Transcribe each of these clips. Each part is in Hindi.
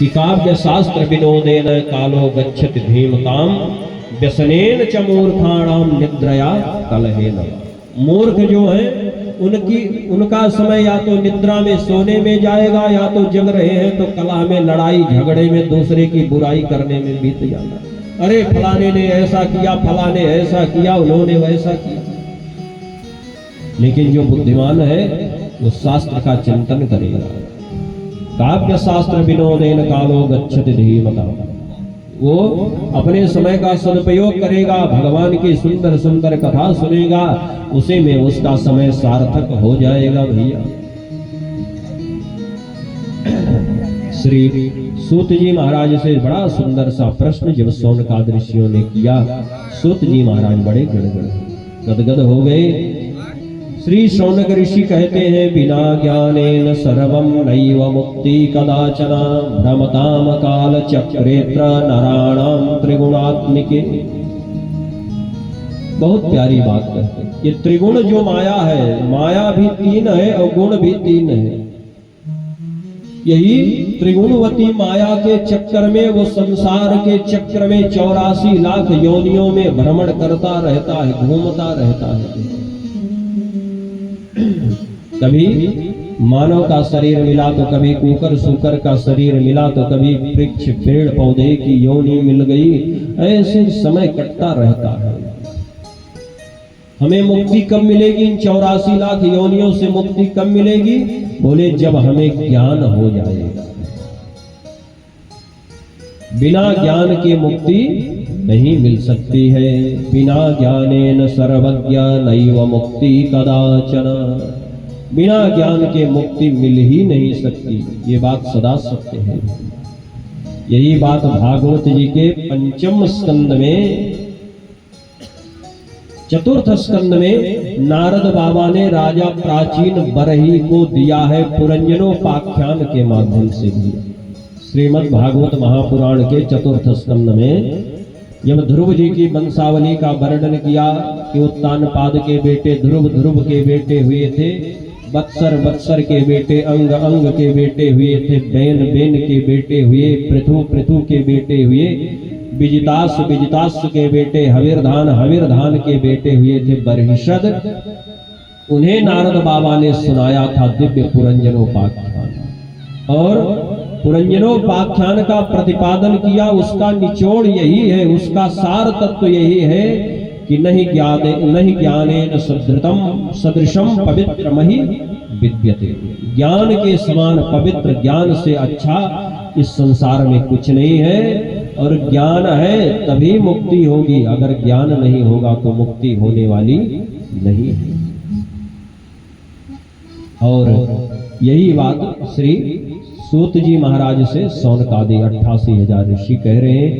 कि काव्य शास्त्र विनोदेन कालो गच्छति धीमताम व्यसनेन च मूर्खाणाम निद्रया कलहेन। मूर्ख जो है उनका समय या तो निद्रा में सोने में जाएगा, या तो जग रहे हैं तो कलह में, लड़ाई झगड़े में, दूसरे की बुराई करने में बीत जाना। अरे फलाने ने ऐसा किया, फलाने ऐसा किया, उन्होंने वैसा किया। लेकिन जो बुद्धिमान है वो शास्त्र का चिंतन करेगा। काव्य शास्त्र विनोदेन कालो गच्छति धीमताम, वो अपने समय का सदुपयोग करेगा, भगवान की सुंदर सुंदर कथा सुनेगा, उसी में उसका समय सार्थक हो जाएगा। भैया श्री सूत जी महाराज से बड़ा सुंदर सा प्रश्न जब शौनकाद ऋषियों ने किया, सूत जी महाराज बड़े गदगद हो गए। श्री शौनक ऋषि कहते हैं, बिना ज्ञानेन सर्वं नैव मुक्ति कदाचन भ्रमताम काल चक्रेत्र नराणाम त्रिगुणात्मिके। बहुत प्यारी बात कहते हैं। ये त्रिगुण जो माया है, माया भी तीन है और गुण भी तीन है। यही त्रिगुणवती माया के चक्कर में, वो संसार के चक्र में 84 लाख योनियों में भ्रमण करता रहता है, घूमता रहता है। कभी मानव का शरीर मिला तो कभी कुकर सूकर का शरीर मिला तो कभी वृक्ष पेड़ पौधे की योनि मिल गई, ऐसे समय कटता रहता है। हमें मुक्ति कब मिलेगी? इन 84 लाख योनियों से मुक्ति कब मिलेगी? बोले जब हमें ज्ञान हो जाएगा। बिना ज्ञान के मुक्ति नहीं मिल सकती है। बिना ज्ञानेन सर्वज्ञ नैव मुक्ति कदाचन। बिना ज्ञान के मुक्ति मिल ही नहीं सकती। ये बात सदा सत्य है। यही बात भागवत जी के 5वें स्कंद में, 4th स्कंद में नारद बाबा ने राजा प्राचीन बरही को दिया है, पुरंजनोपाख्यान के माध्यम से दिया। श्रीमद् भागवत महापुराण के 4th स्कंद में जब ध्रुव जी की वंशावली का वर्णन किया कि उत्तानपाद के बेटे ध्रुव, ध्रुव के बेटे हुए थे वत्सर, वत्सर के बेटे अंग, अंग के बेटे हुए थे बेन, बेन के बेटे हुए पृथु, पृथु के बेटे हुए विजितास, विजितास के बेटे हविर्धान, हविर्धान के बेटे हुए थे बर्हिषद। उन्हें नारद बाबा ने सुनाया था दिव्य पुरंजनोपाख्यान। और पुरंजनोपाख्यान का प्रतिपादन किया। उसका निचोड़ यही है, उसका सार तत्व यही है कि नहीं ज्ञानेन सदृशम पवित्रमहि विद्यते। ज्ञान के समान पवित्र, ज्ञान से अच्छा इस संसार में कुछ नहीं है। और ज्ञान है तभी मुक्ति होगी, अगर ज्ञान नहीं होगा तो मुक्ति होने वाली नहीं है। और यही बात श्री सूत जी महाराज से शौनकादि 88,000 ऋषि कह रहे हैं,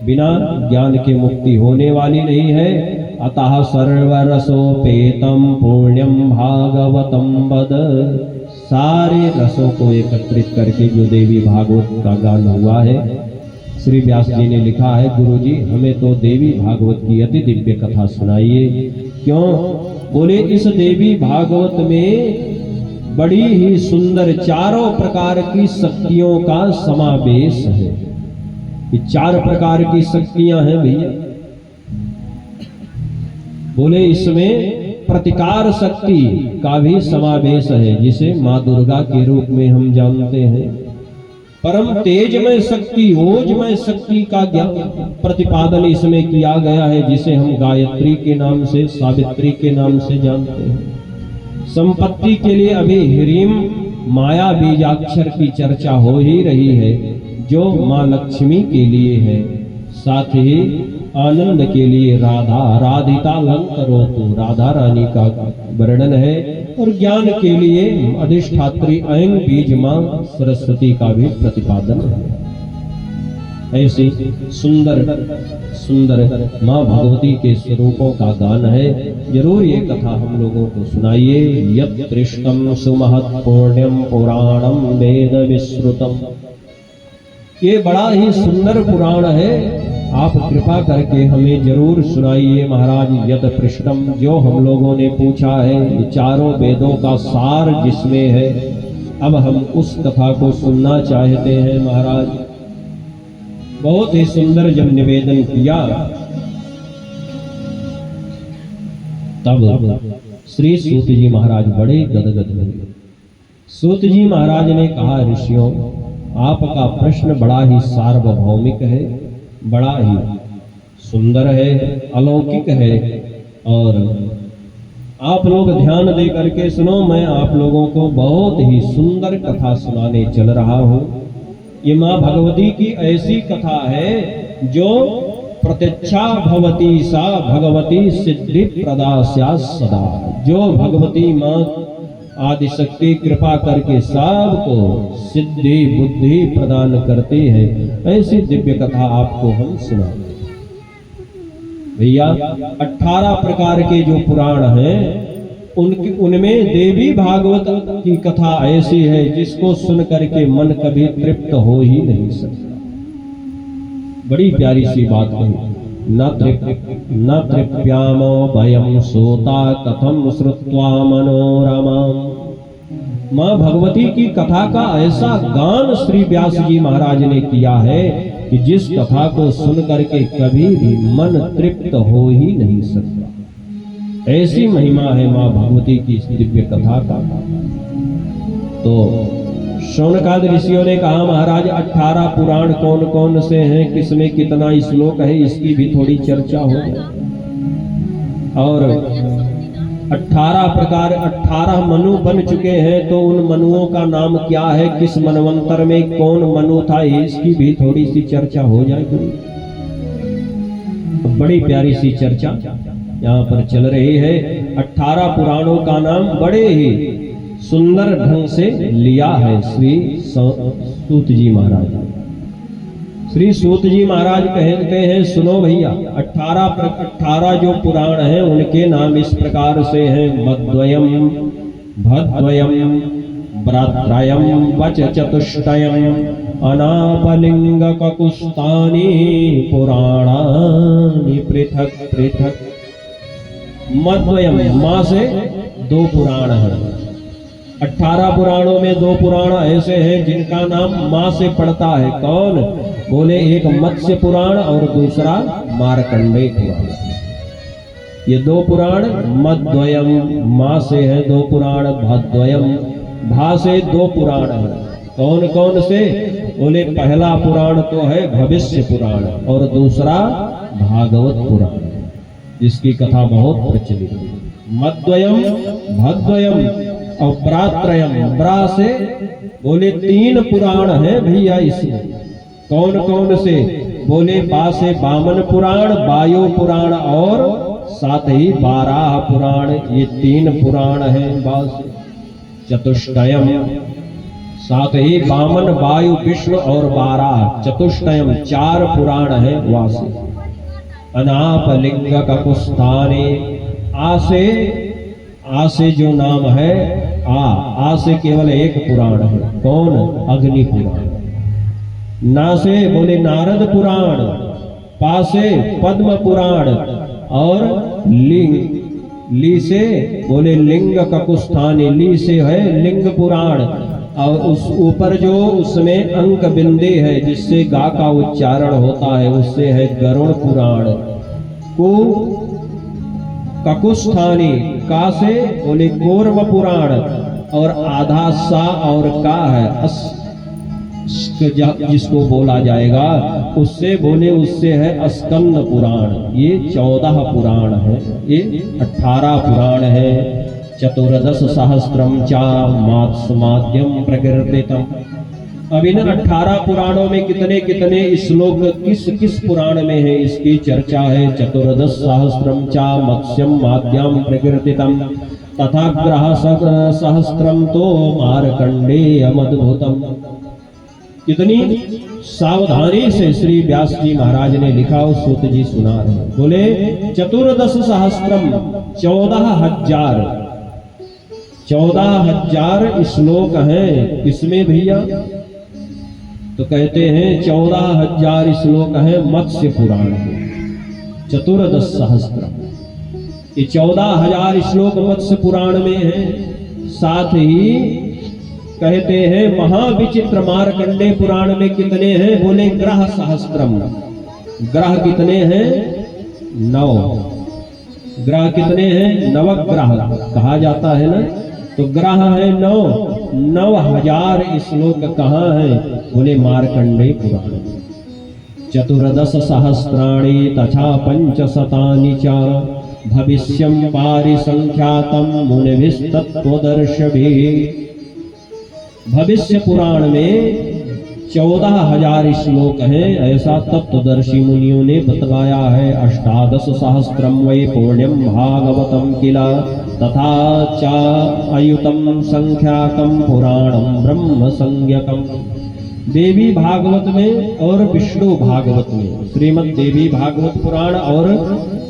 बिना ज्ञान के मुक्ति होने वाली नहीं है। अतः सर्वरसोपेतम पुण्यम भागवतम वद। सारे रसों को एकत्रित करके जो देवी भागवत का गान हुआ है, श्री व्यास जी ने लिखा है, गुरु जी हमें तो देवी भागवत की अति दिव्य कथा सुनाइए। क्यों? बोले इस देवी भागवत में बड़ी ही सुंदर चारों प्रकार की शक्तियों का समावेश है। ये 4 प्रकार की शक्तियां हैं भैया। बोले इसमें प्रतिकार शक्ति का भी समावेश है, जिसे माँ दुर्गा के रूप में हम जानते हैं। परम तेजमय शक्ति, ओजमय शक्ति का प्रतिपादन इसमें किया गया है, जिसे हम गायत्री के नाम से, सावित्री के नाम से जानते हैं। संपत्ति के लिए अभी ह्रीम माया बीजाक्षर की चर्चा हो ही रही है, जो माँ लक्ष्मी के लिए है। साथ ही आनंद के लिए राधा, राधिता लंकरोतु, राधा रानी का वर्णन है। और ज्ञान के लिए अधिष्ठात्री ऐन बीज माँ सरस्वती का भी प्रतिपादन है। ऐसी सुंदर सुंदर माँ भगवती के स्वरूपों का गान है। जरूर ये कथा हम लोगों को सुनाइए। यत् पृष्टम सुमहत् पुण्यम पुराणम वेद विश्रुतम। ये बड़ा ही सुंदर पुराण है, आप कृपा करके हमें जरूर सुनाइए महाराज। यत् पृष्ठम, जो हम लोगों ने पूछा है, ये चारों वेदों का सार जिसमें है, अब हम उस कथा को सुनना चाहते हैं महाराज। बहुत ही सुंदर जब निवेदन किया, तब श्री सूत जी महाराज बड़े गदगद हुए। सूत जी महाराज ने कहा, ऋषियों, आपका प्रश्न बड़ा ही सार्वभौमिक है, बड़ा ही सुंदर है, अलौकिक है, और आप लोग ध्यान दे करके सुनो। मैं आप लोगों को बहुत ही सुंदर कथा सुनाने चल रहा हूँ। ये माँ भगवती की ऐसी कथा है जो प्रत्यक्षा भवती सा भगवती सिद्धि प्रदा स्यात् सदा। जो भगवती माँ आदिशक्ति कृपा करके सबको सिद्धि बुद्धि प्रदान करती है, ऐसी दिव्य कथा आपको हम सुनाते हैं। भैया 18 प्रकार के जो पुराण हैं उनमें देवी भागवत की कथा ऐसी है जिसको सुन करके मन कभी तृप्त हो ही नहीं सकता। बड़ी प्यारी सी बात कही, न तृप्यामो भयम सोता कथम श्रुत्वा मनोरमा। माँ भगवती की कथा का ऐसा गान श्री व्यास जी महाराज ने किया है कि जिस कथा को सुन करके कभी भी मन तृप्त हो ही नहीं सकता। ऐसी महिमा है माँ भगवती की इस दिव्य कथा का। तो शौनकाद ऋषियों ने कहा, महाराज 18 पुराण कौन कौन से हैं, किसमें कितना श्लोक है, इसकी भी थोड़ी चर्चा हो जाए। और 18 प्रकार 18 मनु बन चुके हैं, तो उन मनुओं का नाम क्या है, किस मनवंतर में कौन मनु था, इसकी भी थोड़ी सी चर्चा हो जाएगी। बड़ी प्यारी सी चर्चा यहाँ पर चल रही है। 18 पुराणों का नाम बड़े ही सुंदर ढंग से लिया है श्री सूत जी महाराज। श्री सूत जी महाराज कहते हैं, सुनो भैया, 18 जो पुराण हैं उनके नाम इस प्रकार से हैं। मद्वयम, भद्वयम, भ्रात्रयम, वच चतुष्टयम, अनापलिंग ककुस्तानि पुराणानि पृथक पृथक। मद्वयम, माँ से 2 पुराण हैं। 18 पुराणों में 2 पुराण ऐसे हैं जिनका नाम माँ से पड़ता है। कौन? बोले, एक मत्स्य पुराण और दूसरा मार्कंडेय पुराण। ये 2 पुराण मद्वयम, माँ से है 2 पुराण, भद्वयम, भा से 2 पुराण है। कौन कौन से? बोले, पहला पुराण तो है भविष्य पुराण और दूसरा भागवत पुराण, जिसकी कथा बहुत प्रचलित है। मद्वयम, भद्वयम और प्रात्रयम, ब्रा से बोले 3 पुराण है भैया इसमें। कौन कौन से? बोले, बा से बामन पुराण, वायु पुराण और साथ ही 12 पुराण, ये 3 पुराण है बा से। चतुष्टयम, साथ ही बामन, वायु, विष्णु और 12, चतुष्टयम 4 पुराण है वा से। अनापलिंग ककुस्थाने, आ से जो नाम है आ से केवल 1 पुराण है। कौन? अग्नि पुराण। ना से बोले नारद पुराण, पा से पद्म पुराण और ली से बोले लिंग ककुस्थानी, ली से है लिंग पुराण। और उस ऊपर जो उसमें अंक बिंदे है जिससे गा का उच्चारण होता है उससे है गरुड़ पुराण। को ककुस्थानी, का से बोले कौरव पुराण और आधा सा और का है जिसको बोला जाएगा उससे बोले उससे है स्कंद पुराण। ये 14 पुराण है, ये 18 पुराण है। चतुर्दश सहस्त्रम चा मात्स्माद्यम प्रकीर्तितम। अब इन 18 पुराणों में कितने कितने श्लोक किस किस पुराण में है इसकी चर्चा है। चतुर्दश सहस्त्रम चा मत्स्यम माद्यम प्रकीर्तितम तथा ग्रह सहस्त्रम तो मार्कंडेयम अद्भुतम। कितनी सावधानी से श्री व्यास जी महाराज ने लिखा और सूत जी सुना रहे। बोले चतुर्दश सहस्त्रम 14,000 श्लोक हैं। किसमें भैया? तो कहते हैं 14,000 श्लोक हैं मत्स्य पुराण में। चतुर्दश सहस्त्रम, ये 14,000 श्लोक मत्स्य पुराण में हैं। साथ ही कहते हैं महाविचित्र मार्कंडे पुराण में कितने हैं? बोले ग्रह सहस्त्रम। ग्रह कितने हैं? 9। ग्रह कितने हैं? नवग्रह कहा जाता है ना। तो ग्रह है 9। 9000 श्लोक कहाँ है? बोले मार्कंडे पुराण। 14 सहस्राणि तथा 500 च भविष्यं पारिसंख्यातं मुनिभिस्तत्त्वदर्शिभिः। भविष्य पुराण में 14,000 श्लोक हैं, ऐसा तत्वदर्शी मुनियों ने बतलाया है। 18 सहस्त्रम वै पुण्यम भागवतम किला तथा च अयुतम संख्याकम पुराणम ब्रह्म संज्ञकम। देवी भागवत में और विष्णु भागवत में, श्रीमद् देवी भागवत पुराण और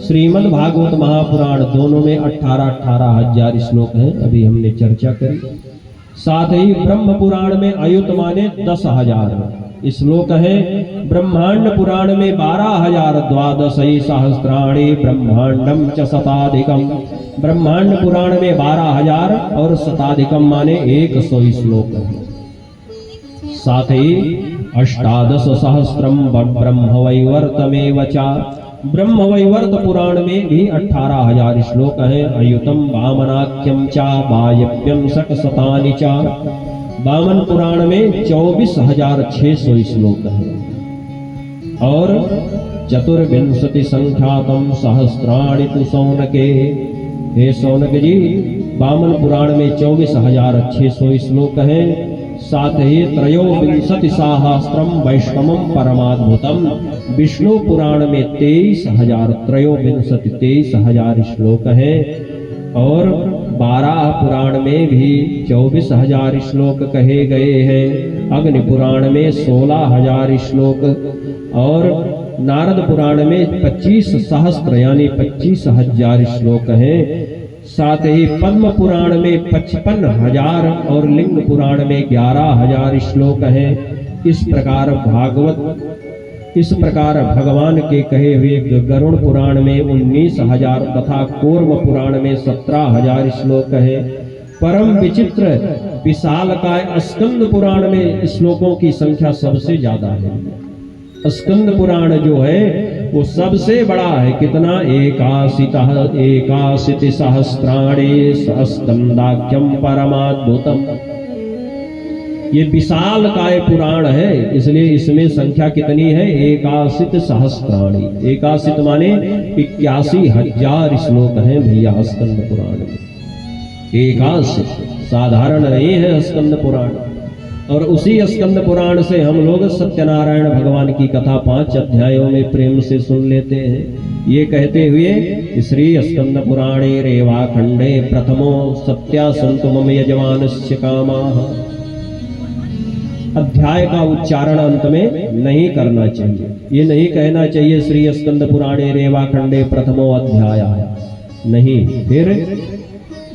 श्रीमद् भागवत महापुराण दोनों में 18,000 श्लोक हैं, अभी हमने चर्चा करी। साथ ही ब्रह्म पुराण में अयुत माने 10,000 श्लोक है। ब्रह्मांड पुराण में 12,000 द्वादश सहस्राणि ब्रह्मांडम च शताधिकम। ब्रह्मांड पुराण में 12,000 और शताधिकम माने 100 श्लोक है। साथ ही 18 सहस्त्रम ब्रह्मवैवर्तमेव च। ब्रह्मवैवर्त पुराण में भी 18,000 श्लोक हैं। अयुतम वामनाख्यम च वायव्यम शतशतानि च। वामन पुराण में 24,600 श्लोक हैं। और 24 संख्यातम सहस्राणि तु सौनके। हे सौनक जी, वामन पुराण में 24,600 श्लोक हैं। साथ ही 23 सहस्त्रम वैष्णवम परमाद्भुतम। विष्णु पुराण में 23,000 श्लोक हैं। और 12 पुराण में भी 24,000 श्लोक कहे गए हैं। अग्नि पुराण में 16,000 श्लोक और नारद पुराण में 25 सहस्त्र यानी 25,000 श्लोक हैं। साथ ही पद्म पुराण में 55,000 और लिंग पुराण में 11,000 श्लोक हैं। इस प्रकार भगवान के कहे हुए गरुड़ पुराण में 19,000 तथा कूर्म पुराण में 17,000 श्लोक है। परम विचित्र विशालकाय स्कंद पुराण में श्लोकों की संख्या सबसे ज्यादा है। स्कंद पुराण जो है वो सबसे बड़ा है। कितना? 81 सहस्राणि स्कंदाख्यम परमाद्भुतम। ये विशाल काय पुराण है, इसलिए इसमें संख्या कितनी है? 81 सहस्राणि। 81 माने 81,000 श्लोक हैं भैया स्कंद पुराण में। 81 साधारण नहीं है स्कंद पुराण। और उसी स्कंद पुराण से हम लोग सत्यनारायण भगवान की कथा 5 अध्यायों में प्रेम से सुन लेते हैं। ये कहते हुए श्री स्कंद पुराणे रेवाखंडे प्रथमो सत्यासन्तु मम यजमानस्य कामाः। अध्याय का उच्चारण अंत में नहीं करना चाहिए। ये नहीं कहना चाहिए श्री स्कंद पुराणे रेवाखंडे प्रथमो अध्याय, नहीं। फिर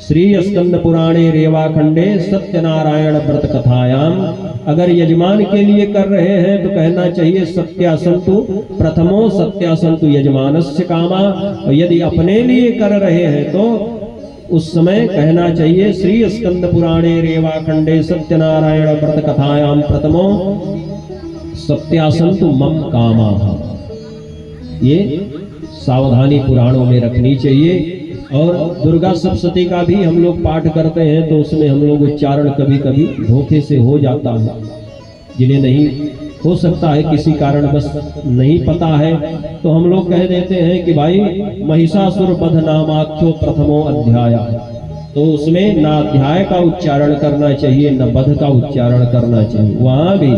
श्री स्कंद पुराणे रेवाखंडे सत्यनारायण व्रत कथायाम। अगर यजमान के लिए कर रहे हैं तो कहना चाहिए सत्यासन्तु प्रथमो सत्यासन्तु यजमानस्य कामा। और यदि अपने लिए कर रहे हैं तो उस समय कहना चाहिए श्री स्कंद पुराणे रेवाखंडे सत्यनारायण व्रत कथायाम प्रथमो सत्यासन्तु मम कामाः। ये सावधानी पुराणों में रखनी चाहिए। और दुर्गा सप्तशती का भी हम लोग पाठ करते हैं तो उसमें हम लोग उच्चारण कभी कभी धोखे से हो जाता है। जिन्हें नहीं हो सकता है, किसी कारण बस नहीं पता है, तो हम लोग कह देते हैं कि भाई महिषासुर वध नामाख्यो प्रथमो अध्याय। तो उसमें ना अध्याय का उच्चारण करना चाहिए न वध का उच्चारण करना चाहिए। वहां भी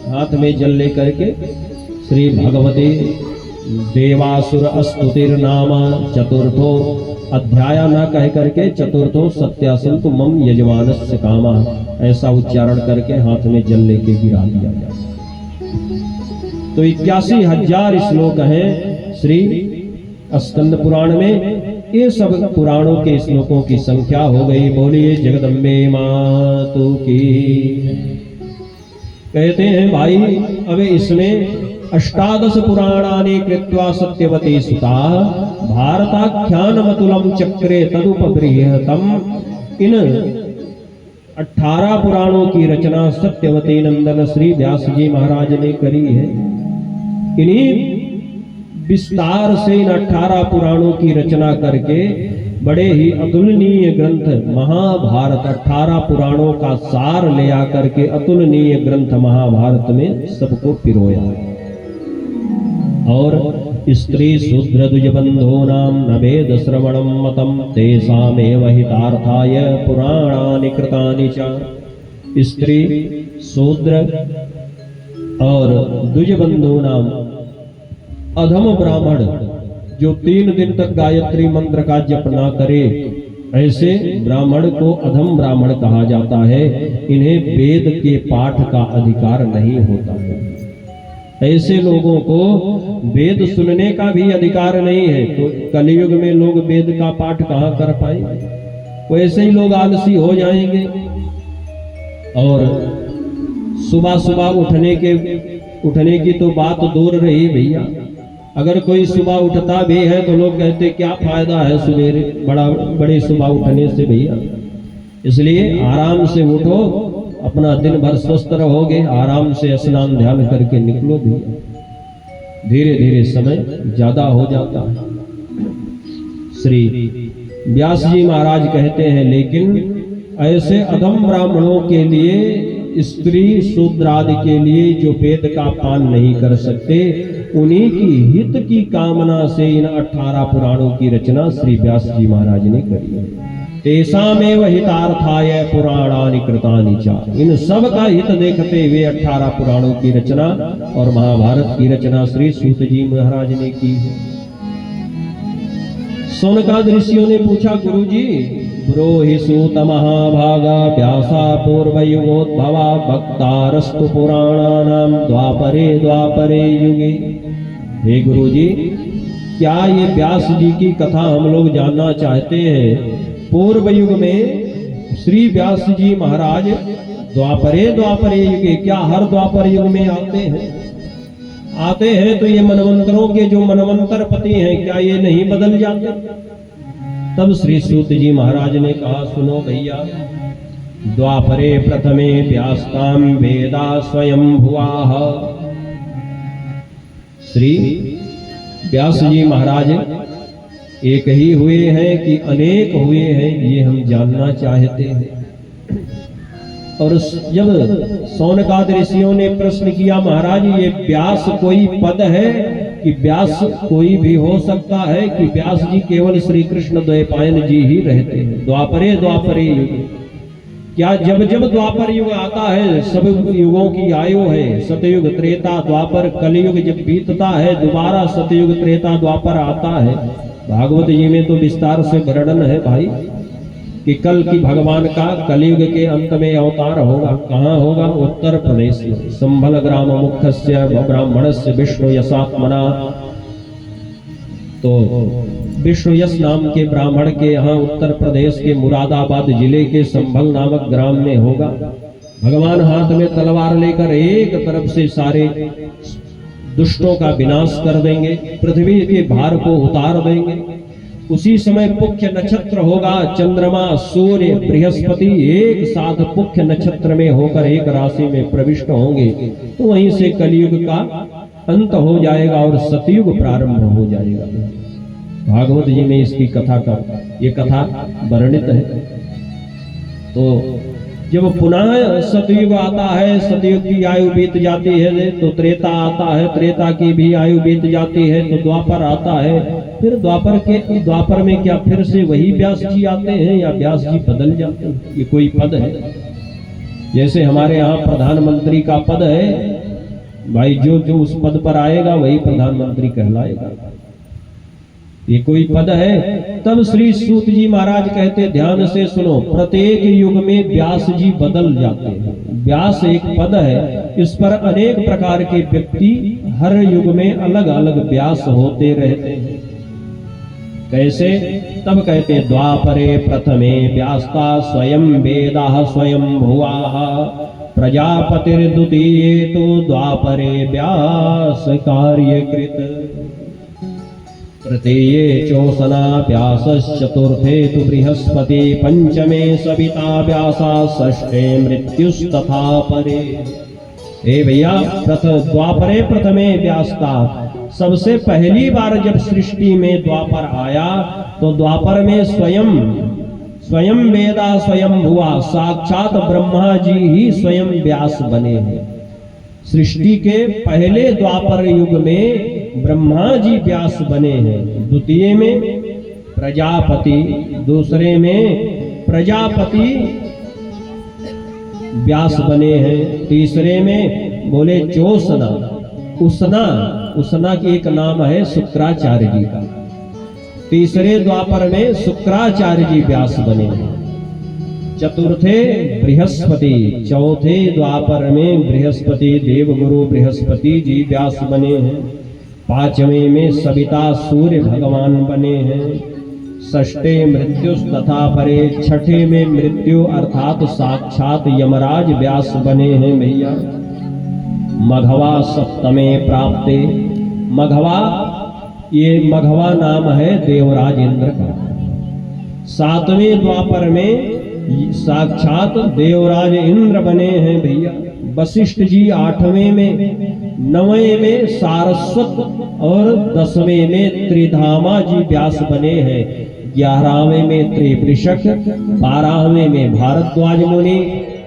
हाथ में जल लेकर के श्री भगवते देवासुर स्तुतिर्नाम चतुर्थो अध्याय न कह करके चतुर्थो सत्यासन्तु मम यजमानस्य कामा, ऐसा उच्चारण करके हाथ में जल लेके गिरा दिया जाए। तो 81,000 श्लोक हैं श्री स्कंद पुराण में। ये सब पुराणों के श्लोकों की संख्या हो गई। बोलिए जगदम्बे मातु की। कहते हैं भाई अब इसमें 18 पुराणानि कृत्वा सत्यवती सुता भारताख्यानमतुलं चक्रे तदुपबृहतम। इन 18 पुराणों की रचना सत्यवती नंदन श्री व्यास जी महाराज ने करी है। इन्हीं विस्तार से इन 18 पुराणों की रचना करके बड़े ही अतुलनीय ग्रंथ महाभारत, 18 पुराणों का सार ले आकर के अतुलनीय ग्रंथ महाभारत में सबको पिरोया। और स्त्री शूद्र द्विजबंधो नाम नवेद श्रवणम मतम तेषामेव हितार्थाय पुराणानि कृतानि च। स्त्री शूद्र और द्विजबंधो नाम अधम ब्राह्मण जो 3 दिन तक गायत्री मंत्र का जप ना करे, ऐसे ब्राह्मण को अधम ब्राह्मण कहा जाता है। इन्हें वेद के पाठ का अधिकार नहीं होता है। ऐसे लोगों को वेद सुनने का भी अधिकार नहीं है। तो कलयुग में लोग वेद का पाठ कहाँ कर पाएंगे? वैसे ही लोग आलसी हो जाएंगे। और सुबह सुबह उठने की तो बात दूर रही भैया। अगर कोई सुबह उठता भी है तो लोग कहते क्या फायदा है सवेरे बड़े सुबह उठने से भैया। इसलिए आराम से उठो, अपना दिन भर स्वस्थ रहोगे, आराम से स्नान ध्यान करके निकलो भैया। धीरे धीरे समय ज्यादा हो जाता है। श्री व्यास जी महाराज कहते हैं, लेकिन ऐसे अधम ब्राह्मणों के लिए, स्त्री शूद्र आदि के लिए जो वेद का पान नहीं कर सकते, उन्हीं की हित की कामना से इन 18 पुराणों की रचना श्री व्यास जी महाराज ने करी है। तेषामेव हितार्थाय पुराणानि कृतानि च। इन सब का हित देखते हुए 18 पुराणों की रचना और महाभारत की रचना श्री सूत जी महाराज ने की है। सौनकादि ऋषियों ने पूछा, गुरुजी ब्रूहि सूत महाभागा व्यासा पूर्वयुगोद्भवा भक्तारस्तु पुराणानाम द्वापरे युगे। हे गुरुजी, क्या ये व्यास जी की कथा हम लोग जानना चाहते हैं? पूर्व युग में श्री व्यास जी महाराज द्वापरे युगे, क्या हर द्वापर युग में आते हैं तो ये मनवंतरों के जो मनवंतर पति हैं, क्या ये नहीं बदल जाते? तब श्री सूत जी महाराज ने कहा, सुनो भैया, द्वापरे प्रथमे व्यास्ताम वेदा स्वयं भुवाः। श्री व्यास जी महाराज एक ही हुए हैं कि अनेक हुए हैं, ये हम जानना चाहते हैं। और जब सौनकादि ऋषियों ने प्रश्न किया, महाराज ये व्यास कोई पद है कि व्यास कोई भी हो सकता है कि व्यास जी केवल श्री कृष्ण द्वैपायन जी ही रहते हैं? द्वापरे युग, क्या जब जब द्वापर युग आता है, सब युगों की आयु है, सतयुग त्रेता द्वापर कलयुग जब बीतता है, दोबारा सतयुग त्रेता द्वापर आता है। भागवत जी में तो विस्तार से वर्णन है भाई कि कल की भगवान का कलयुग के अंत में अवतार होगा। कहाँ होगा? उत्तर प्रदेश में। संभल ग्राम मुख्यस्य ब्राह्मणस्य विष्णु यशात्मना। तो विष्णु यश नाम के ब्राह्मण के यहाँ उत्तर प्रदेश के मुरादाबाद जिले के संभल नामक ग्राम में होगा। भगवान हाथ में तलवार लेकर एक तरफ से सारे दुष्टों का विनाश कर देंगे, पृथ्वी के भार को उतार देंगे। उसी समय पुख्य नक्षत्र होगा, चंद्रमा सूर्य बृहस्पति एक साथ पुख्य नक्षत्र में होकर एक राशि में प्रविष्ट होंगे। तो वहीं से कलयुग का अंत हो जाएगा और सतयुग प्रारंभ हो जाएगा। भागवत जी में इसकी ये कथा वर्णित है। तो जब पुनः सतयुग आता है, सतयुग की आयु बीत जाती है, तो त्रेता आता है, त्रेता की भी आयु बीत जाती है, तो द्वापर आता है। फिर द्वापर में क्या फिर से वही व्यास जी आते हैं या व्यास जी बदल जाते हैं? ये कोई पद है? जैसे हमारे यहाँ प्रधानमंत्री का पद है भाई, जो उस पद पर आएगा वही प्रधानमंत्री कहलाएगा। ये कोई पद है? तब श्री सूत जी महाराज कहते, ध्यान से सुनो, प्रत्येक युग में व्यास जी बदल जाते हैं। व्यास एक पद है, इस पर अनेक प्रकार के व्यक्ति हर युग में अलग अलग व्यास होते रहते हैं। कैसे? तब कहते, द्वापरे प्रथमे व्यास्ता स्वयं वेदाः स्वयं भुवाः प्रजापतिर्द्वितीये तो द्वापरे व्यास कार्यकृत। तृतीये चोसना व्यासश्चतुर्थे तु बृहस्पति पंचमे सविता व्यासा षष्ठे मृत्युस्तथा परे। ए भैया द्वापरे प्रथमे व्यास था। सबसे पहली बार जब सृष्टि में द्वापर आया तो द्वापर में स्वयं वेदा स्वयं हुआ, साक्षात ब्रह्मा जी ही स्वयं व्यास बने हैं। सृष्टि के पहले द्वापर युग में ब्रह्मा जी व्यास बने हैं। द्वितीय में प्रजापति, दूसरे में प्रजापति व्यास बने हैं। तीसरे में बोले चोसना, उसना की एक नाम है शुक्राचार्य जी का। तीसरे द्वापर में शुक्राचार्य जी व्यास बने हैं। चतुर्थे बृहस्पति, चौथे द्वापर में बृहस्पति देवगुरु बृहस्पति जी व्यास बने हैं। पांचवें में सविता सूर्य भगवान बने हैं। षष्ठे मृत्यु तथा परे, छठे में मृत्यु अर्थात साक्षात यमराज व्यास बने हैं भैया। मघवा सप्तमे प्राप्ते, मघवा नाम है देवराज इंद्र का। सातवें द्वापर में साक्षात देवराज इंद्र बने हैं भैया। वशिष्ठ जी आठवें में, नवें में सारस्वत और 10वें में त्रिधामा जी व्यास बने हैं। 11वें में त्रिवृषक, 12वें में भारद्वाज मुनि,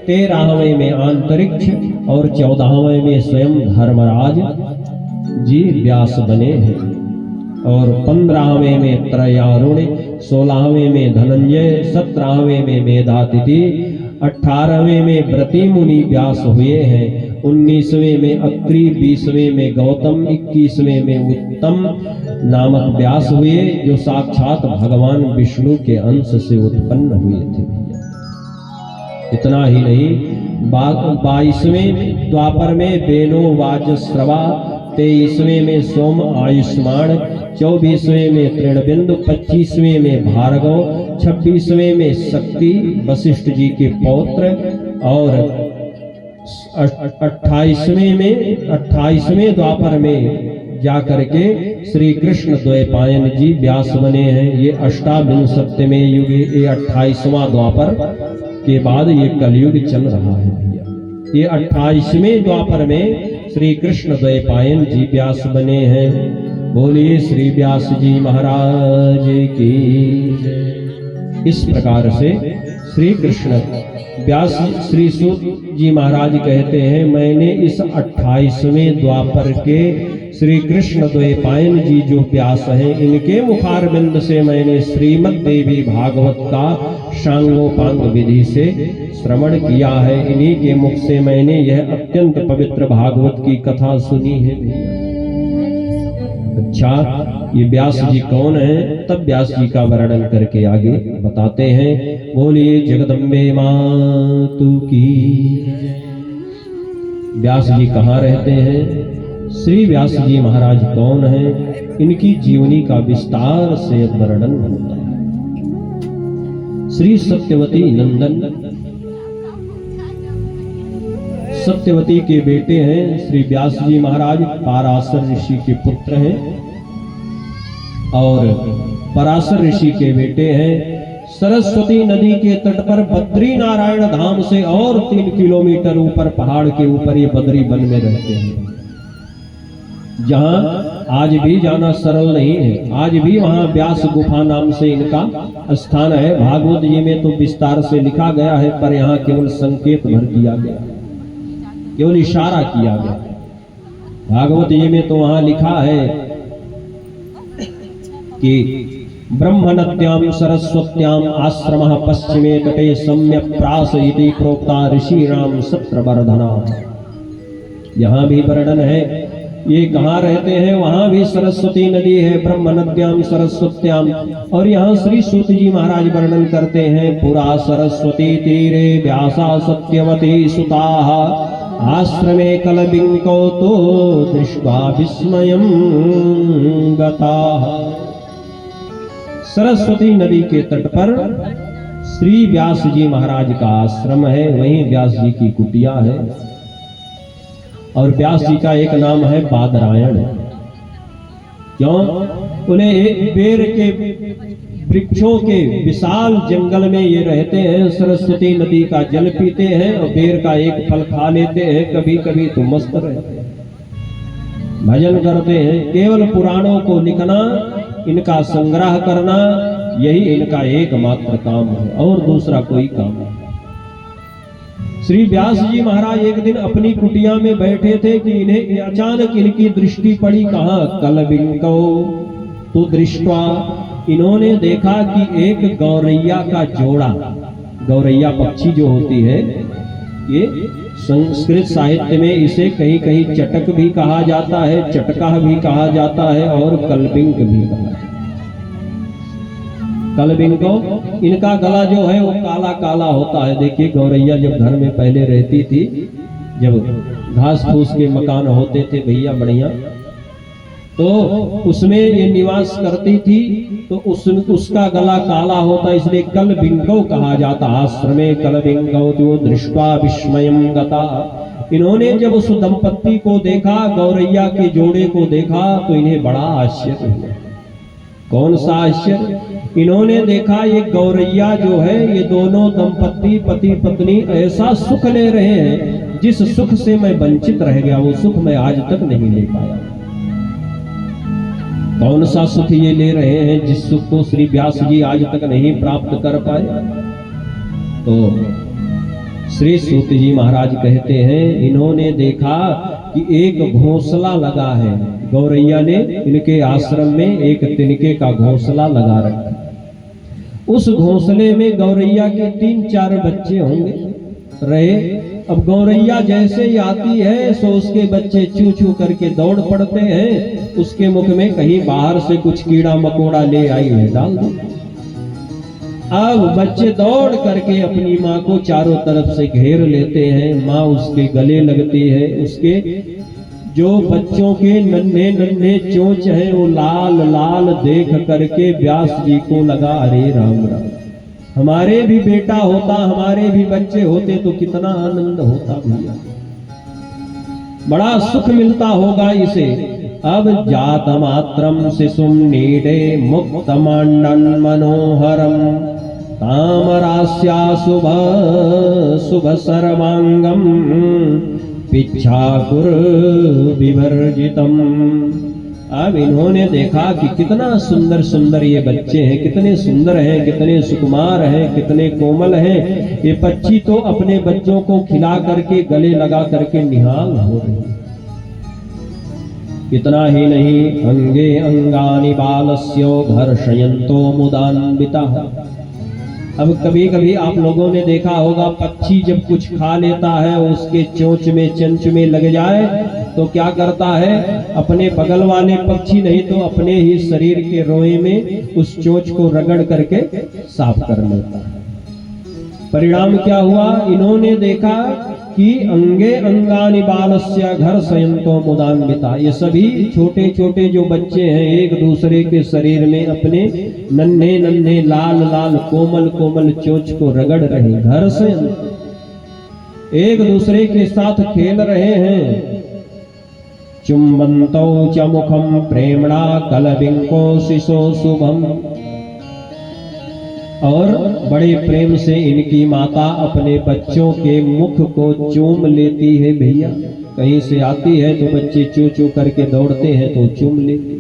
13वें में अंतरिक्ष और 14वें में स्वयं धर्मराज जी व्यास बने हैं। और 15वें में त्रयारुण, 16वें में धनंजय, 17वें में मेधातिथि, 18वें में व्रती मुनि व्यास हुए हैं। 19वें में अत्रि, 20वें में गौतम, 21वें में उत्तम नामक व्यास हुए जो साक्षात भगवान विष्णु के अंश से उत्पन्न हुए थे। इतना ही नहीं, 22वें द्वापर में बेनो वाजस्रवा, 23वें में सोम आयुष्मान, 24वें में तृणबिंदु, 25वें में भार्गव, 26वें में शक्ति वशिष्ठ जी के पौत्र और 28वें द्वापर में जाकर के श्री कृष्ण द्वैपायन जी व्यास बने हैं। ये अष्टाविंशतिवें युग, ये 28वां द्वापर के बाद ये कलयुग चल रहा है भैया। ये 28वें द्वापर में श्री कृष्ण द्वैपायन जी व्यास बने हैं। बोलिए श्री व्यास जी महाराज की। इस प्रकार से श्री कृष्ण व्यास श्री सूत जी महाराज कहते हैं, मैंने इस 28वें द्वापर के श्री कृष्ण द्वैपायन जी जो व्यास हैं, इनके मुखारबिंद से मैंने श्रीमद् देवी भागवत का सांगोपांग विधि से श्रवण किया है। इन्हीं के मुख से मैंने यह अत्यंत पवित्र भागवत की कथा सुनी है भैया। अच्छा, ये व्यास जी कौन है? तब व्यास जी का वर्णन करके आगे बताते हैं। बोलिए जगदम्बे मातु की। व्यास जी कहाँ रहते हैं? श्री व्यास जी महाराज कौन हैं? इनकी जीवनी का विस्तार से वर्णन होता है। श्री सत्यवती नंदन, सत्यवती के बेटे हैं श्री व्यास जी महाराज। पराशर ऋषि के पुत्र हैं और पराशर ऋषि के बेटे हैं। सरस्वती नदी के तट पर बद्री नारायण धाम से और 3 किलोमीटर ऊपर पहाड़ के ऊपर ये बद्री वन में रहते हैं, जहां आज भी जाना सरल नहीं है। आज भी वहां व्यास गुफा नाम से इनका स्थान है। भागवत जी में तो विस्तार से लिखा गया है, पर यहाँ केवल संकेत भर दिया गया, केवल इशारा किया गया। भागवत जी में तो वहां लिखा है कि ब्रह्मणत्याम सरस्वत्याम आश्रमः पश्चिमे तटे सम्यक प्रास इति प्रोक्ता ऋषिराम सत्रवर्धना। यहाँ भी वर्णन है। ये कहाँ रहते हैं? वहां भी सरस्वती नदी है, ब्रह्मणद्याम सरस्वत्याम। और यहाँ श्री सूत जी महाराज वर्णन करते हैं, पुरा सरस्वती तीरे व्यासा सत्यवती सुताः आश्रमे कलबिंको तो दृष्ट्वा विस्मयं गताः। सरस्वती नदी के तट पर श्री व्यास जी महाराज का आश्रम है, वहीं व्यास जी की कुटिया है। और व्यास जी का एक नाम है बादरायण। क्यों? उन्हें एक बेर के वृक्षों के विशाल जंगल में ये रहते हैं, सरस्वती नदी का जल पीते हैं और बेर का एक फल खा लेते हैं, कभी कभी तो मस्त रहते हैं, भजन करते हैं। केवल पुराणों को लिखना, इनका संग्रह करना, यही इनका एकमात्र काम है, और दूसरा कोई काम नहीं। श्री व्यास जी महाराज एक दिन अपनी कुटिया में बैठे थे कि इन्हें अचानक इनकी दृष्टि पड़ी, कहाँ? कलबिंकौ तो दृष्टवा, इन्होंने देखा कि एक गौरैया का जोड़ा, गौरैया पक्षी जो होती है, ये संस्कृत साहित्य में इसे कहीं कहीं चटक भी कहा जाता है, चटका भी कहा जाता है और कलबिंक भी कहा जाता है। कलबिंको, इनका गला जो है वो काला काला होता है। देखिए गौरैया जब घर में पहले रहती थी, जब घास फूस के मकान होते थे भैया बढ़िया, तो उसमें ये निवास करती थी, तो उसका गला काला होता, इसलिए कलबिंको कहा जाता। आश्रमे कलबिंको तो दृष्टा विस्मयं गता। इन्होंने जब उस दंपत्ति को देखा, गौरैया के जोड़े को देखा, तो इन्हें बड़ा आश्चर्य हुआ। कौन सा आश्चर्य? इन्होंने देखा ये गौरैया जो है, ये दोनों दंपत्ति पति पत्नी ऐसा सुख ले रहे हैं जिस सुख से मैं वंचित रह गया, वो सुख मैं आज तक नहीं ले पाया। कौन सा सुख ये ले रहे हैं जिस सुख को श्री व्यास जी आज तक नहीं प्राप्त कर पाए? तो श्री सूत जी महाराज कहते हैं, इन्होंने देखा कि एक घोंसला लगा है, गौरैया ने इनके आश्रम में एक तिनके का घोंसला लगा रखा। उस घोंसले में गौरैया के 3-4 बच्चे होंगे रहे। अब गौरैया जैसे ही आती है, सो उसके बच्चे चू चू करके दौड़ पड़ते हैं, उसके मुख में कहीं बाहर से कुछ कीड़ा मकोड़ा ले आई है, डाल दो। अब बच्चे दौड़ करके अपनी माँ को चारों तरफ से घेर लेते हैं, माँ उसके गले लगती है, उसके जो बच्चों के नन्हे नन्हे चोंच हैं वो लाल लाल देख करके व्यास जी को लगा, अरे राम राम, हमारे भी बेटा होता, हमारे भी बच्चे होते तो कितना आनंद होता भैया, बड़ा सुख मिलता होगा इसे। अब जात मात्रम शिशुम नीडे मुक्त मांडन मनोहरम तामरास्या शुभ शुभ सर्वांगम पिच्छाकुर विवर्जितम। अब इन्होंने देखा कि कितना सुंदर सुंदर ये बच्चे हैं, कितने सुंदर हैं, कितने सुकुमार हैं, कितने कोमल हैं। ये पक्षी तो अपने बच्चों को खिला करके गले लगा करके निहाल हो रहे हैं। इतना ही नहीं, अंगे अंगानि बालस्यो घर्षयन्तो मुदान्वितः। अब कभी कभी आप लोगों ने देखा होगा, पक्षी जब कुछ खा लेता है, उसके चोंच में चंच में लग जाए तो क्या करता है, अपने बगल वाले पक्षी नहीं तो अपने ही शरीर के रोए में उस चोंच को रगड़ करके साफ कर लेता है। परिणाम क्या हुआ? इन्होंने देखा कि अंगे अंगानि बालस्य घर्षयन्तो मुदान्विता, ये सभी छोटे छोटे जो बच्चे हैं एक दूसरे के शरीर में अपने नन्हे नन्हे लाल लाल कोमल कोमल चोंच को रगड़ रहे, घर्षयन्तो, एक दूसरे के साथ खेल रहे हैं। चुम्बन्तौ च मुखं प्रेम्णा कलबिंको शिशो शुभम। और बड़े प्रेम से इनकी माता अपने बच्चों के मुख को चूम लेती है भैया। कहीं से आती है तो बच्चे चू चू करके दौड़ते हैं तो चूम लेती।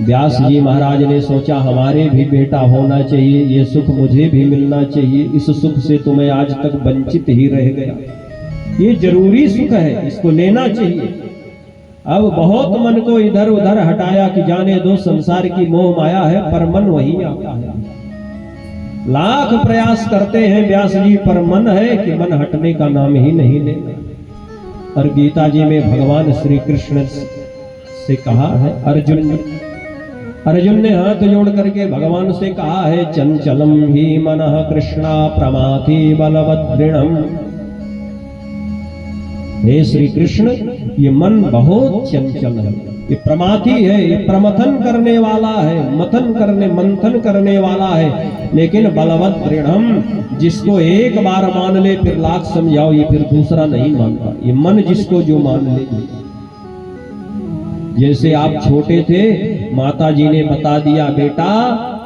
व्यास जी महाराज ने सोचा हमारे भी बेटा होना चाहिए, ये सुख मुझे भी मिलना चाहिए, इस सुख से तो मैं आज तक वंचित ही रह गया, ये जरूरी सुख है, इसको लेना चाहिए। अब बहुत मन को इधर उधर हटाया कि जाने दो, संसार की मोह माया है, पर मन वही आता है। लाख प्रयास करते हैं व्यास जी, पर मन है कि मन हटने का नाम ही नहीं लेता। और गीता जी में भगवान श्री कृष्ण से कहा है, अर्जुन ने हाथ जोड़ करके भगवान से कहा है, चंचलम ही मनः कृष्णा प्रमाथि बलवद्दृढ़म्। हे श्री कृष्ण, ये मन बहुत चंचल है, ये प्रमाथी है, ये प्रमथन करने वाला है, मंथन करने वाला है, लेकिन बलवत दृढ़म, जिसको एक बार मान ले फिर लाख समझाओ ये फिर दूसरा नहीं मानता। ये मन जिसको जो मान ले, जैसे आप छोटे थे, माता जी ने बता दिया बेटा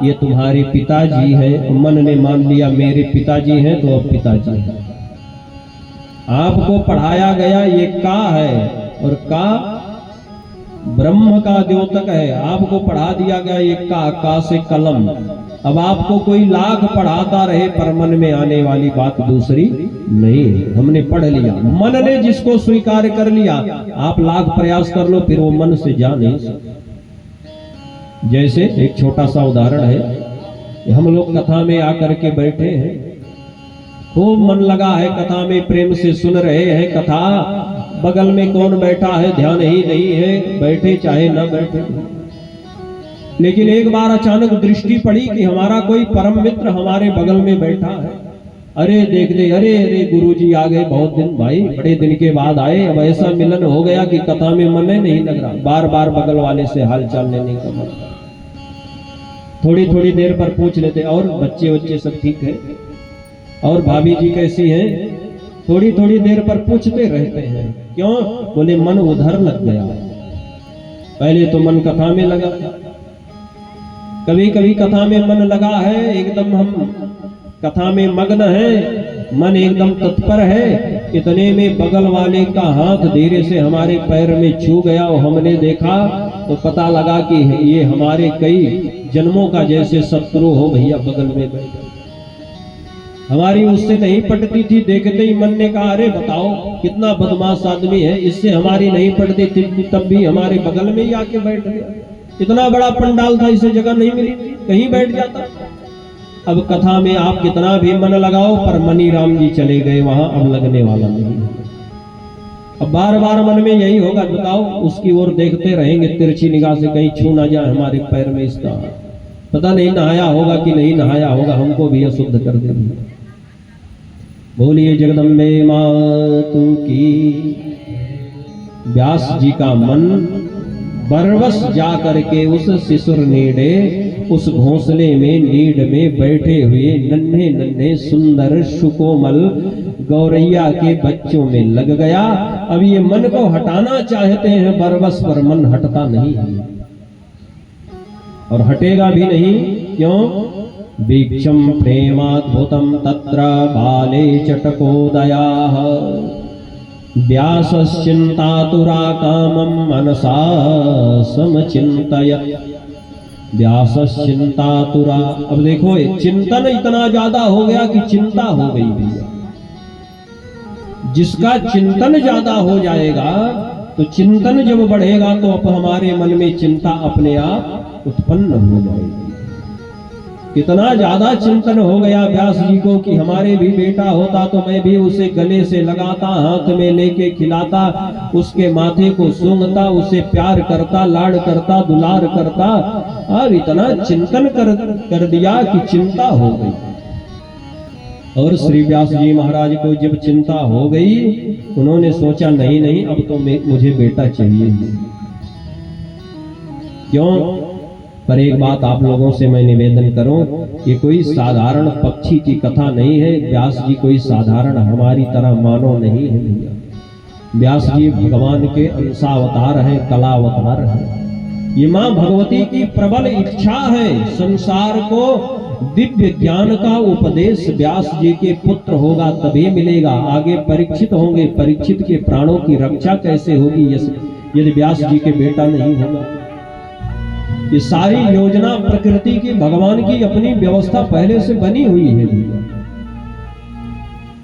ये तुम्हारे पिताजी हैं, मन ने मान लिया मेरे पिताजी हैं तो अब पिताजी हैं। आपको पढ़ाया गया ये का है, और का ब्रह्म का द्योतक है। आपको पढ़ा दिया गया ये का से कलम। अब आपको कोई लाख पढ़ाता रहे पर मन में आने वाली बात दूसरी नहीं है। हमने पढ़ लिया, मन ने जिसको स्वीकार कर लिया, आप लाख प्रयास कर लो फिर वो मन से जा नहीं सकते। जैसे एक छोटा सा उदाहरण है, हम लोग कथा में आकर के बैठे हैं, खूब मन लगा है कथा में, प्रेम से सुन रहे हैं कथा, बगल में कौन बैठा है ध्यान ही नहीं है, बैठे चाहे ना बैठे। लेकिन एक बार अचानक दृष्टि पड़ी कि हमारा कोई परम मित्र हमारे बगल में बैठा है। अरे देख दे, अरे अरे गुरुजी आ गए, बहुत दिन भाई, बड़े दिन के बाद आए। अब ऐसा मिलन हो गया कि कथा में मन नहीं लग रहा, बार बार बगल वाले से हाल चाल लेने का मन। थोड़ी थोड़ी देर पर पूछ लेते, और बच्चे सब ठीक है, और भाभी जी कैसी हैं, थोड़ी थोड़ी देर पर पूछते रहते हैं। क्यों? बोले मन उधर लग गया। पहले तो मन कथा में लगा, कभी कभी कथा में मन लगा है, एकदम हम कथा में मग्न है, मन एकदम तत्पर है, इतने में बगल वाले का हाथ धीरे से हमारे पैर में छू गया और हमने देखा तो पता लगा कि ये हमारे कई जन्मों का जैसे शत्रु हो भैया बगल में बैठा। हमारी उससे नहीं पटती थी, देखते ही मन ने कहा अरे बताओ कितना बदमाश आदमी है, इससे हमारी नहीं पटती थी, तब भी हमारे बगल में ही आके बैठ गया। इतना बड़ा पंडाल था, इसे जगह नहीं मिली, कहीं बैठ जाता। अब कथा में आप कितना भी मन लगाओ पर मनी राम जी चले गए वहां, अब लगने वाला नहीं। अब बार बार मन में यही होगा, बताओ उसकी ओर देखते रहेंगे तिरछी निगाह से, कहीं छू ना जाए हमारे पैर में इसका, पता नहीं नहाया होगा कि नहीं नहाया होगा, हमको भी अशुद्ध कर देंगे। बोलिए जगदम्बे मातु की। व्यास जी का मन बरवस जा करके उस शिशुर नीडे, उस घोंसले में नीड में बैठे हुए नन्हे नन्हे सुंदर सुकोमल गौरैया के बच्चों में लग गया। अब ये मन को हटाना चाहते हैं बरवस, पर मन हटता नहीं है और हटेगा भी नहीं। क्यों? वीक्षम प्रेमाद्भुतम तत्र बाले चटकोदयाः, व्यासश्चिन्तातुरा कामं मनसा समचिन्तयत्। व्यासश्चिन्तातुरा, अब देखो चिंतन इतना ज्यादा हो गया कि चिंता हो गई भैया। जिसका चिंतन ज्यादा हो जाएगा तो चिंतन जब बढ़ेगा तो अब हमारे मन में चिंता अपने आप उत्पन्न हो जाएगी। कितना ज्यादा चिंतन हो गया व्यास जी को कि हमारे भी बेटा होता तो मैं भी उसे गले से लगाता, हाथ में लेके खिलाता, उसके माथे को सूंघता, उसे प्यार करता, लाड़ करता, दुलार करता। अब इतना चिंतन कर दिया कि चिंता हो गई। और श्री व्यास जी महाराज को जब चिंता हो गई, उन्होंने सोचा नहीं नहीं अब तो मुझे बेटा चाहिए। क्यों? पर एक बात आप लोगों से मैं निवेदन करूं, ये कोई साधारण पक्षी की कथा नहीं है। व्यास जी कोई साधारण हमारी तरह मानव नहीं है भैया। व्यास जी भगवान के अंशावतार हैं, कलावतार हैं। ये मां भगवती की प्रबल इच्छा है संसार को दिव्य ज्ञान का उपदेश व्यास जी के पुत्र होगा तभी मिलेगा। आगे परीक्षित होंगे, परीक्षित के प्राणों की रक्षा कैसे होगी यदि व्यास जी के बेटा नहीं होगा। ये सारी योजना प्रकृति की, भगवान की अपनी व्यवस्था पहले से बनी हुई है।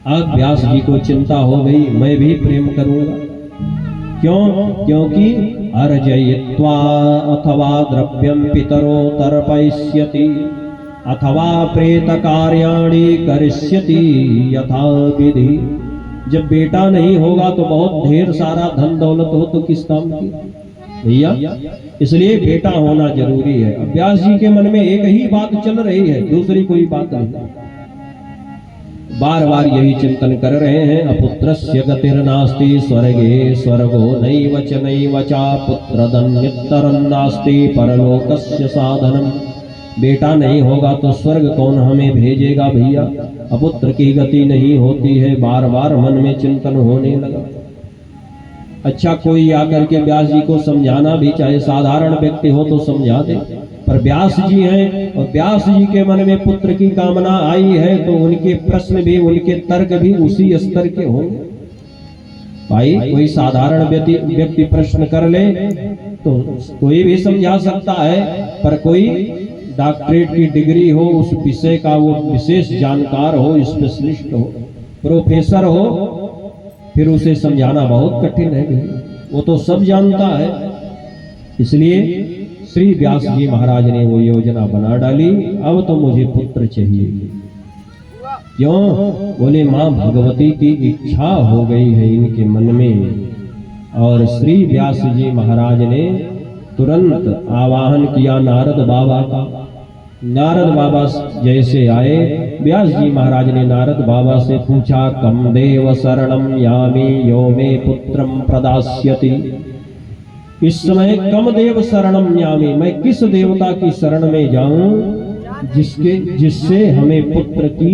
अब व्यास जी को चिंता हो गई, मैं भी प्रेम करूंगा। क्यों? क्योंकि अर्जयित्वा अथवा द्रव्यम पितरो तर्पयिष्यति अथवा प्रेत कार्याणि करिष्यति यथा विधि। जब बेटा नहीं होगा तो बहुत ढेर सारा धन दौलत हो तो किस काम की भैया, इसलिए बेटा होना जरूरी है। व्यास जी के मन में एक ही बात चल रही है, दूसरी कोई बात नहीं। बार बार यही चिंतन कर रहे हैं। अपुत्रस्य गतिर्नास्ति स्वर्गे स्वर्गो नैव च नैव चा पुत्रदन्यत्तरं नास्ति परलोकस्य साधनम। बेटा नहीं होगा तो स्वर्ग कौन हमें भेजेगा भैया। अपुत्र की गति नहीं होती है। बार बार मन में चिंतन होने लगा। अच्छा कोई आकर के व्यास जी को समझाना भी, चाहे साधारण व्यक्ति हो तो समझा दे, पर व्यास जी हैं और व्यास जी के मन में पुत्र की कामना आई है तो उनके प्रश्न भी, उनके तर्क भी उसी स्तर के होंगे। भाई कोई साधारण व्यक्ति प्रश्न कर ले तो कोई भी समझा सकता है, पर कोई डॉक्टरेट की डिग्री हो, उस विषय का वो विशेष जानकार हो, स्पेशलिस्ट हो, प्रोफेसर हो, फिर उसे समझाना बहुत कठिन है। वो तो सब जानता है। इसलिए श्री व्यास जी महाराज ने वो योजना बना डाली, अब तो मुझे पुत्र चाहिए। क्यों? बोले मां भगवती की इच्छा हो गई है इनके मन में। और श्री व्यास जी महाराज ने तुरंत आवाहन किया नारद बाबा का। नारद बाबा जैसे आए, व्यास जी महाराज ने नारद बाबा से पूछा, कम देव शरणम यामि यो मे पुत्रम प्रदास्यति। इस समय कम देव शरणम यामि, मैं किस देवता की शरण में जाऊं जिससे हमें पुत्र की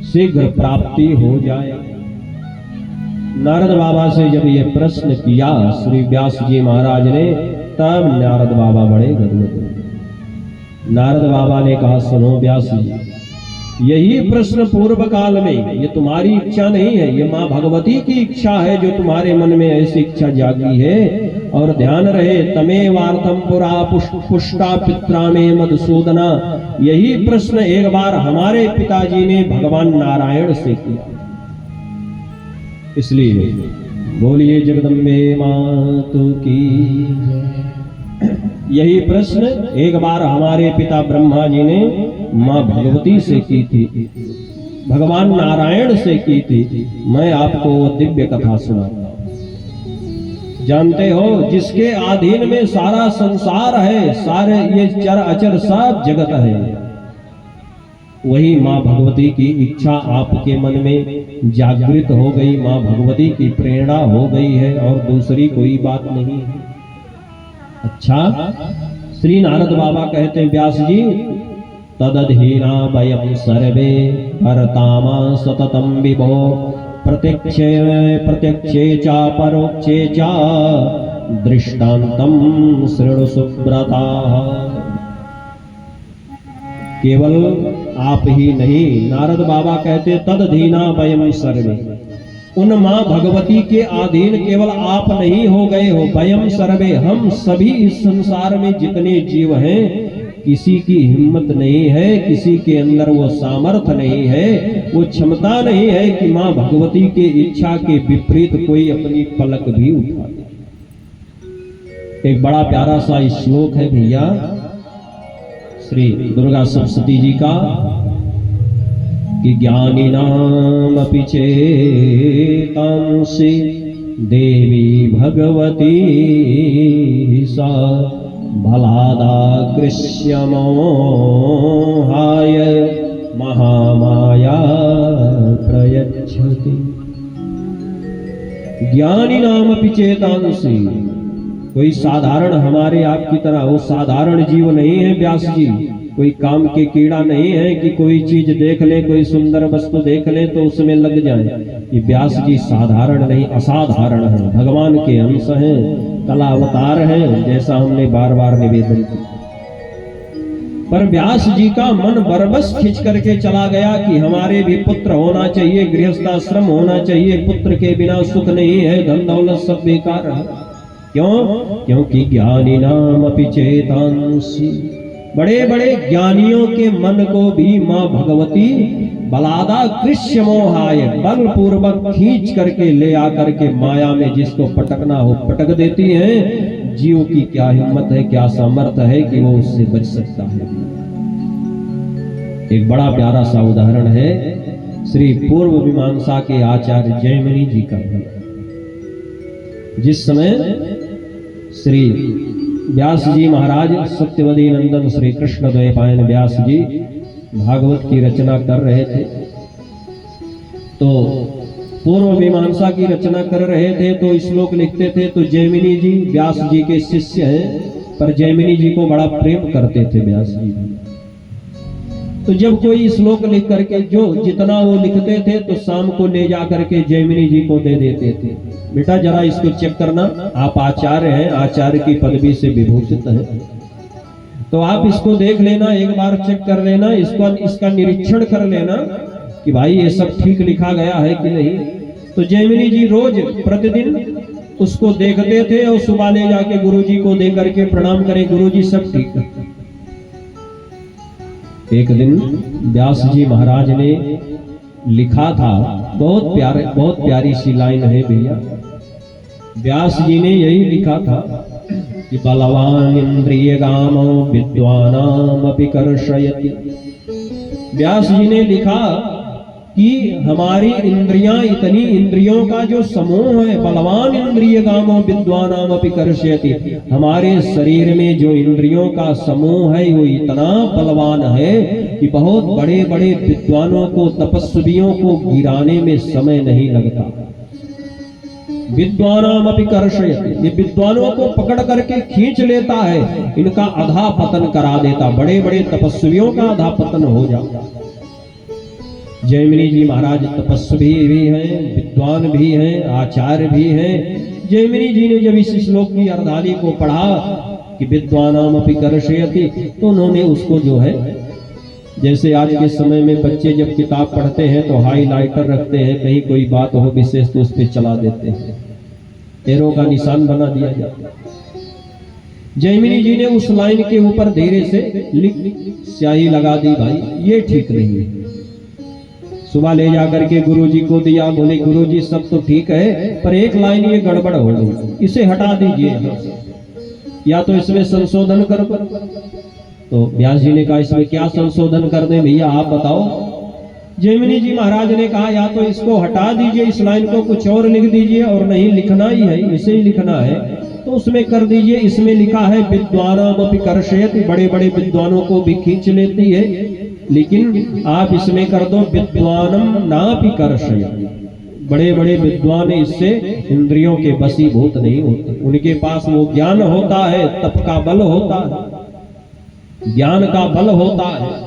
शीघ्र प्राप्ति हो जाए। नारद बाबा से जब ये प्रश्न किया श्री व्यास जी महाराज ने, तब नारद बाबा बड़े गदगद हुए। नारद बाबा ने कहा, सुनो व्यास जी, यही प्रश्न पूर्व काल में, ये तुम्हारी इच्छा नहीं है, ये मां भगवती की इच्छा है जो तुम्हारे मन में ऐसी इच्छा जागी है। और ध्यान रहे, तमेवार्थम पुरा पुष्टा पित्रा में मधुसूदना, यही प्रश्न एक बार हमारे पिताजी ने भगवान नारायण से किया। इसलिए बोलिए जगदम्बे मातु की। यही प्रश्न एक बार हमारे पिता ब्रह्मा जी ने मां भगवती से की थी, भगवान नारायण से की थी। मैं आपको वो दिव्य कथा सुनाता हूं। जानते हो, जिसके अधीन में सारा संसार है, सारे ये चर अचर सब जगत है, वही मां भगवती की इच्छा आपके मन में जागृत हो गई, मां भगवती की प्रेरणा हो गई है, और दूसरी कोई बात नहीं है। अच्छा, श्री नारद बाबा कहते हैं, व्यास जी, तदधीना वयम सर्वे भरतामा सततम विभो प्रत्यक्षे चा परोक्षे चा दृष्टांतम शृणु सुब्रता। केवल आप ही नहीं, नारद बाबा कहते तदधीना वयम सर्वे, उन मां भगवती के अधीन केवल आप नहीं हो गए हो, वयम सर्वे, हम सभी इस संसार में जितने जीव हैं, किसी की हिम्मत नहीं है, किसी के अंदर वो सामर्थ्य नहीं है, वो क्षमता नहीं है कि मां भगवती के इच्छा के विपरीत कोई अपनी पलक भी उठा दे। एक बड़ा प्यारा सा श्लोक है भैया, श्री दुर्गा सप्तशती जी का, कि ज्ञानी नाम अपि चेतांसि देवी भगवती सा भलादाकृष्यमोहाय महामाया प्रयच्छति। ज्ञानी नाम अपि चेतांसि, कोई साधारण हमारे आपकी तरह वो साधारण जीव नहीं है व्यास जी, कोई काम के कीड़ा नहीं है कि कोई चीज देख ले, कोई सुंदर वस्तु देख ले तो उसमें लग जाए। ये व्यास जी साधारण नहीं, असाधारण है, भगवान के अंश हैं, कला अवतार है, जैसा हमने बार बार निवेदन किया। पर व्यास जी का मन बरबस खिंच करके चला गया कि हमारे भी पुत्र होना चाहिए, गृहस्थाश्रम होना चाहिए, पुत्र के बिना सुख नहीं है, धन दौलत सब बेकार है। क्यों? क्योंकि ज्ञानी नाम अपि चेतांसि, बड़े बड़े ज्ञानियों के मन को भी मां भगवती बलादा कृष्य मोहाय, बलपूर्वक खींच करके ले आकर के माया में जिसको पटकना हो पटक देती है। जीव की क्या हिम्मत है, क्या सामर्थ्य है कि वो उससे बच सकता है। एक बड़ा प्यारा सा उदाहरण है श्री पूर्व मीमांसा के आचार्य जयमिनी जी का। जिस समय श्री व्यास जी महाराज सत्यवती नंदन श्री कृष्ण द्वैपायन व्यास जी भागवत की रचना कर रहे थे, तो पूर्व मीमांसा की रचना कर रहे थे, तो श्लोक लिखते थे, तो जयमिनी जी व्यास जी के शिष्य हैं, पर जयमिनी जी को बड़ा प्रेम करते थे व्यास जी। तो जब कोई श्लोक लिख करके जो जितना वो लिखते थे तो शाम को ले जा करके जैमिनी जी को दे देते थे, बेटा जरा इसको चेक करना, आप आचार्य हैं, आचार्य की पदवी से विभूषित हैं, तो आप इसको देख लेना, एक बार चेक कर लेना, इसका निरीक्षण कर लेना कि भाई ये सब ठीक लिखा गया है कि नहीं। तो जैमिनी जी रोज प्रतिदिन उसको देखते थे और सुबह ले जाके गुरुजी को दे करके प्रणाम करें, गुरुजी सब ठीक है। एक दिन व्यास जी महाराज ने लिखा था, बहुत प्यारी सी लाइन है भैया। व्यास जी ने यही लिखा था कि बलवान इंद्रियगामो विद्वानामपि कर्षयति। व्यास जी ने लिखा कि हमारी इंद्रियां, इतनी इंद्रियों का जो समूह है, बलवान इंद्रियगामो विद्वानामपि कर्षयति, हमारे शरीर में जो इंद्रियों का समूह है वो इतना बलवान है कि बहुत बड़े बड़े विद्वानों को, तपस्वियों को गिराने में समय नहीं लगता। विद्वानामपि कर्षयति, ये विद्वानों को पकड़ करके खींच लेता है, इनका अधा पतन करा देता, बड़े बड़े तपस्वियों का अधा पतन हो जाता। जैमिनी जी महाराज तपस्वी भी हैं, विद्वान भी हैं, आचार्य भी हैं। जैमिनी जी ने जब इस श्लोक की अर्धाली को पढ़ा कि विद्वानामपि कर्षयति, तो उन्होंने उसको जो है, जैसे आज के समय में बच्चे जब किताब पढ़ते हैं तो हाईलाइटर रखते हैं, कहीं कोई बात हो विशेष तो उस पर चला देते हैं, एरो का निशान बना दिया जाता है। जैमिनी जी ने उस लाइन के ऊपर धीरे से स्याही लगा दी, भाई ये ठीक नहीं है। सुबह ले जाकर के गुरुजी को दिया, बोले गुरुजी सब तो ठीक है पर एक लाइन ये गड़बड़ हो गई, इसे हटा दीजिए यहाँ से, या तो इसमें संशोधन कर। तो व्यास जी ने कहा इसमें क्या संशोधन कर दें भैया, आप बताओ। जैमिनी जी महाराज ने कहा या तो इसको हटा दीजिए, इस लाइन को कुछ और लिख दीजिए, और नहीं लिखना ही है, इसे ही लिखना है तो उसमें कर दीजिए। इसमें लिखा है विद्वानामपि कर्षयति, बड़े बड़े विद्वानों को भी खींच लेती है, लेकिन आप इसमें कर दो विद्वानम नापि कर्षयति, बड़े बड़े विद्वान इससे इंद्रियों के वशीभूत नहीं होते, उनके पास वो ज्ञान होता है, तप का बल होता है, ज्ञान का बल होता है।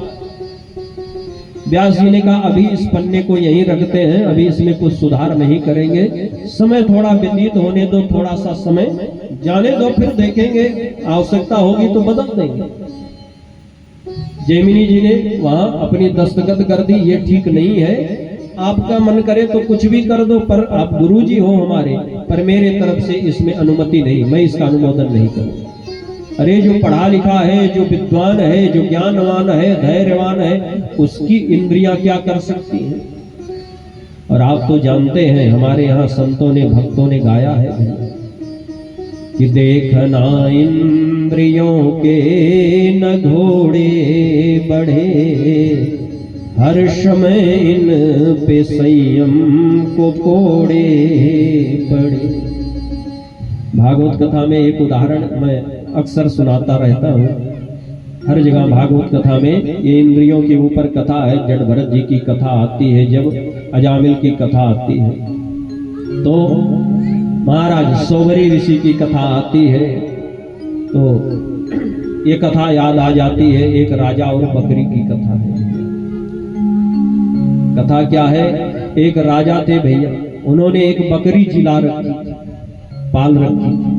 व्यास जी ने कहा अभी इस पन्ने को यहीं रखते हैं, अभी इसमें कुछ सुधार नहीं करेंगे, समय थोड़ा व्यतीत होने दो, थोड़ा सा समय जाने दो, फिर देखेंगे, आवश्यकता होगी तो बदल देंगे। जैमिनी जी ने वहां अपनी दस्तखत कर दी, ये ठीक नहीं है, आपका मन करे तो कुछ भी कर दो, पर आप गुरुजी हो हमारे, पर मेरे तरफ से इसमें अनुमति नहीं, मैं इसका अनुमोदन नहीं करूंगा। अरे जो पढ़ा लिखा है, जो विद्वान है, जो ज्ञानवान है, धैर्यवान है, उसकी इंद्रियां क्या कर सकती हैं। और आप तो जानते हैं हमारे यहाँ संतों ने, भक्तों ने गाया है कि देखना इंद्रियों के न घोड़े बढ़े, हर्ष में इन पे संयम को कोड़े पड़े। भागवत कथा में एक उदाहरण मैं अक्सर सुनाता रहता हूँ, हर जगह भागवत कथा में ये इंद्रियों के ऊपर कथा है। जड़ भरत जी की कथा आती है, जब अजामिल की कथा आती है, तो महाराज सोवरी ऋषि की कथा आती है, तो ये कथा याद आ जाती है। एक राजा और बकरी की कथा है। कथा क्या है, एक राजा थे भैया, उन्होंने एक बकरी जिला रखी, पाल रखी,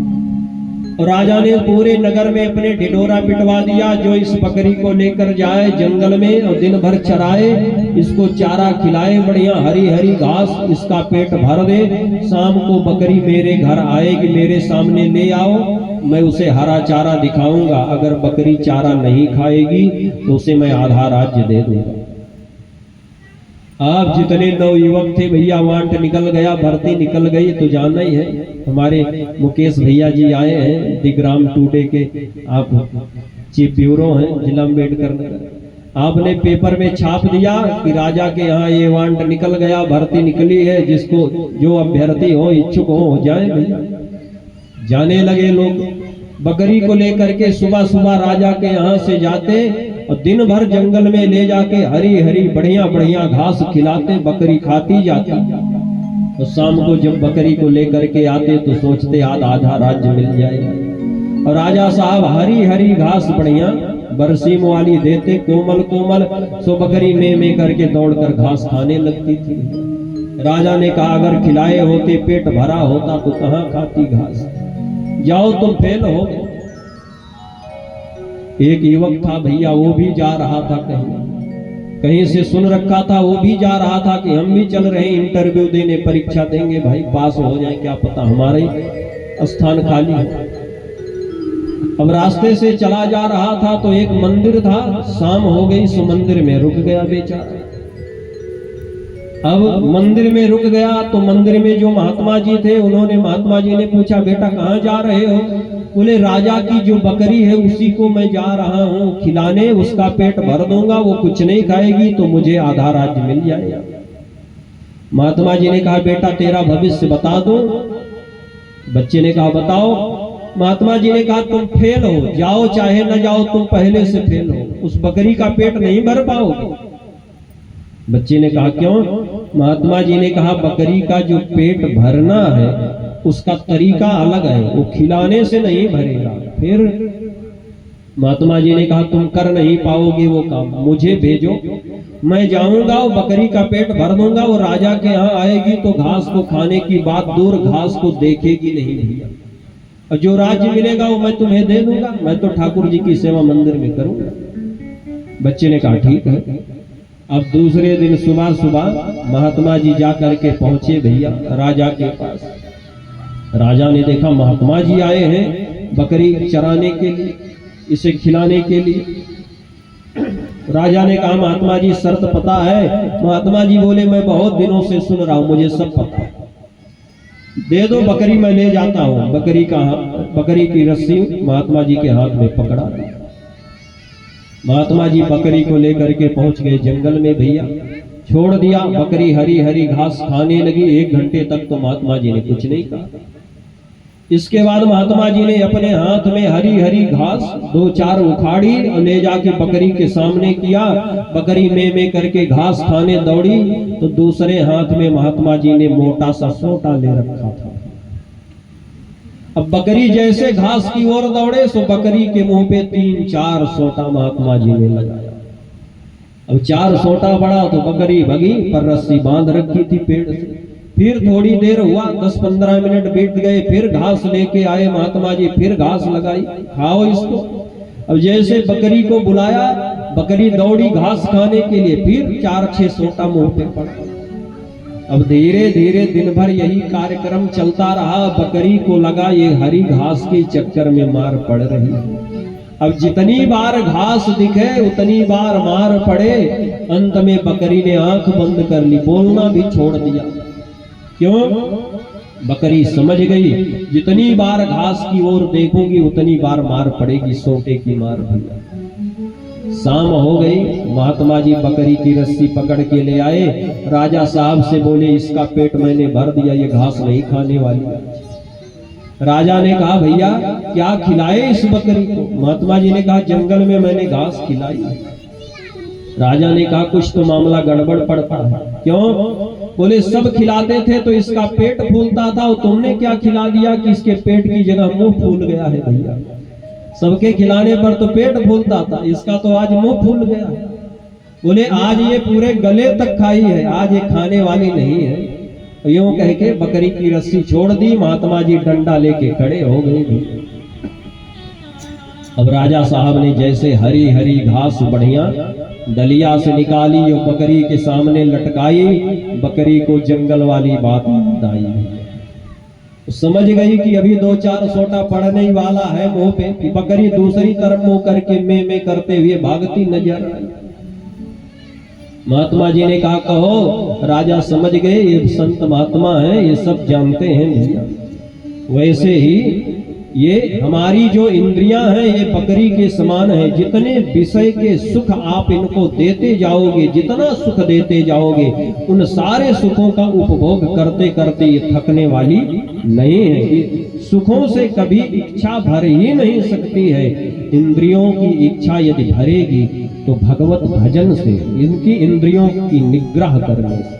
और राजा ने पूरे नगर में अपने ढिढोरा पिटवा दिया, जो इस बकरी को लेकर जाए जंगल में और दिन भर चराए, इसको चारा खिलाए, बढ़िया हरी हरी घास, इसका पेट भर दे, शाम को बकरी मेरे घर आएगी, मेरे सामने ले आओ, मैं उसे हरा चारा दिखाऊंगा, अगर बकरी चारा नहीं खाएगी तो उसे मैं आधा राज्य दे दूंगा। आप जितने नवयुवक थे भैया, वांट निकल गया, भर्ती निकल गई, तो जानना ही है। हमारे मुकेश भैया जी आए हैं दिग्राम टूडे के, आप चीफ ब्यूरो हैं जिला अम्बेडकर नगर, आपने पेपर में छाप दिया कि राजा के यहाँ ये वांट निकल गया, भर्ती निकली है, जिसको जो अभ्यर्थी हो, इच्छुक हो जाए भैया। जाने लगे लोग, बकरी को लेकर के सुबह सुबह राजा के यहाँ से जाते और दिन भर जंगल में ले जाके हरी हरी बढ़िया बढ़िया घास खिलाते, बकरी खाती जाती। तो शाम को जब बकरी को लेकर के आते तो सोचते आज आधा राज्य मिल जाएगा, और राजा साहब हरी हरी घास बढ़िया बरसीम वाली देते कोमल कोमल, सो बकरी में करके दौड़कर घास खाने लगती थी। राजा ने कहा अगर खिलाए होते पेट भरा होता तो कहां खाती घास, जाओ तुम फेल हो गए। एक युवक था भैया, वो भी जा रहा था कहीं से सुन रखा था, वो भी जा रहा था कि हम भी चल रहे इंटरव्यू देने, परीक्षा देंगे भाई, पास हो जाए, क्या पता हमारे स्थान खाली है। अब रास्ते से चला जा रहा था तो एक मंदिर था, शाम हो गई, सो मंदिर में रुक गया बेचारा। अब मंदिर में रुक गया तो मंदिर में जो महात्मा जी थे, उन्होंने महात्मा जी ने पूछा बेटा कहाँ जा रहे हो? बोले राजा की जो बकरी है उसी को मैं जा रहा हूँ खिलाने, उसका पेट भर दूंगा, वो कुछ नहीं खाएगी तो मुझे आधा राज्य मिल जाएगा। महात्मा जी ने कहा बेटा तेरा भविष्य बता दो। बच्चे ने कहा बताओ। महात्मा जी ने कहा तुम फेल हो, जाओ चाहे न जाओ, तुम पहले से फेल हो, उस बकरी का पेट नहीं भर पाओगे। बच्चे ने कहा क्यों? महात्मा जी ने कहा बकरी का जो पेट भरना है उसका तरीका अलग है, वो खिलाने से नहीं भरेगा। फिर महात्मा जी ने कहा तुम कर नहीं पाओगे वो काम, मुझे भेजो, मैं जाऊंगा, वो बकरी का पेट भर दूंगा, वो राजा के यहाँ आएगी तो घास को खाने की बात दूर, घास को देखेगी नहीं भैया, और जो राज्य मिलेगा वो मैं तुम्हें दे दूंगा, मैं तो ठाकुर जी की सेवा मंदिर में करूंगा। बच्चे ने कहा ठीक है। अब दूसरे दिन सुबह सुबह महात्मा जी जा करके पहुंचे भैया राजा के पास। राजा ने देखा महात्मा जी आए हैं बकरी चराने के लिए, इसे खिलाने के लिए। राजा ने कहा महात्मा जी शर्त पता है? महात्मा जी बोले मैं बहुत दिनों से सुन रहा हूं, मुझे सब पता है, दे दो बकरी, मैं ले जाता हूं। बकरी की रस्सी महात्मा जी के हाथ में पकड़ा दी। महात्मा जी बकरी को लेकर के पहुंच गए जंगल में भैया, छोड़ दिया, बकरी हरी हरी घास खाने लगी। 1 घंटे तक तो महात्मा जी ने कुछ नहीं कहा। इसके बाद महात्मा जी ने अपने हाथ में हरी हरी घास 2-4 उखाड़ी और ले जाके बकरी के सामने किया। बकरी में करके घास खाने दौड़ी तो दूसरे हाथ में महात्मा जी ने मोटा सा सोटा ले रखा था। अब बकरी जैसे घास की ओर दौड़े सो बकरी के मुंह पे 3-4 सोटा महात्मा जी ने लगाया। अब 4 सोटा पड़ा तो बकरी भगी, पर रस्सी बांध रखी थी पेड़ से। फिर थोड़ी देर हुआ, 10-15 मिनट बीत गए, फिर घास लेके आए महात्मा जी, फिर घास लगाई, खाओ इसको। अब जैसे बकरी को बुलाया, बकरी दौड़ी घास खाने के लिए, फिर 4-6 सोटा मुंह पे पड़ा। अब धीरे धीरे दिन भर यही कार्यक्रम चलता रहा। बकरी को लगा ये हरी घास के चक्कर में मार पड़ रही है, अब जितनी बार घास दिखे उतनी बार मार पड़े। अंत में बकरी ने आंख बंद कर ली, बोलना भी छोड़ दिया। क्यों? बकरी समझ गई जितनी बार घास की ओर देखूंगी उतनी बार मार पड़ेगी, सोटे की मार भैया। शाम हो गई, महात्मा जी बकरी की रस्सी पकड़ के ले आए। राजा साहब से बोले इसका पेट मैंने भर दिया, ये घास नहीं खाने वाली। राजा ने कहा भैया क्या खिलाए इस बकरी को? महात्मा जी ने कहा जंगल में मैंने घास खिलाई। राजा ने कहा कुछ तो मामला गड़बड़ पड़ता है। क्यों? बोले सब खिलाते थे तो इसका पेट फूलता था, और तुमने क्या खिला दिया कि इसके पेट की जगह मुंह फूल गया है भैया। सबके खिलाने पर तो पेट फूलता था, इसका तो आज मुंह फूल गया है। बोले आज ये पूरे गले तक खाई है, आज ये खाने वाली नहीं है। यूं कह के बकरी की रस्सी छोड़ दी। महात्मा जी डंडा लेके खड़े हो गए। अब राजा साहब ने जैसे हरी हरी घास बढ़िया दलिया से निकाली और बकरी के सामने लटकाई, बकरी को जंगल वाली बात बताई। समझ गई कि अभी 2-4 सोटा पड़ने ही वाला है मुंह पे, कि बकरी दूसरी तरफ मुंह करके में करते हुए भागती नजर आई। महात्मा जी ने कहा कहो। राजा समझ गए ये संत महात्मा है, ये सब जानते हैं भैया। वैसे ही ये हमारी जो इंद्रियां हैं ये बकरी के समान है, जितने विषय के सुख आप इनको देते जाओगे, जितना सुख देते जाओगे, उन सारे सुखों का उपभोग करते करते ये थकने वाली नहीं है। सुखों से कभी इच्छा भर ही नहीं सकती है। इंद्रियों की इच्छा यदि भरेगी तो भगवत भजन से, इनकी इंद्रियों की निग्रह करने से।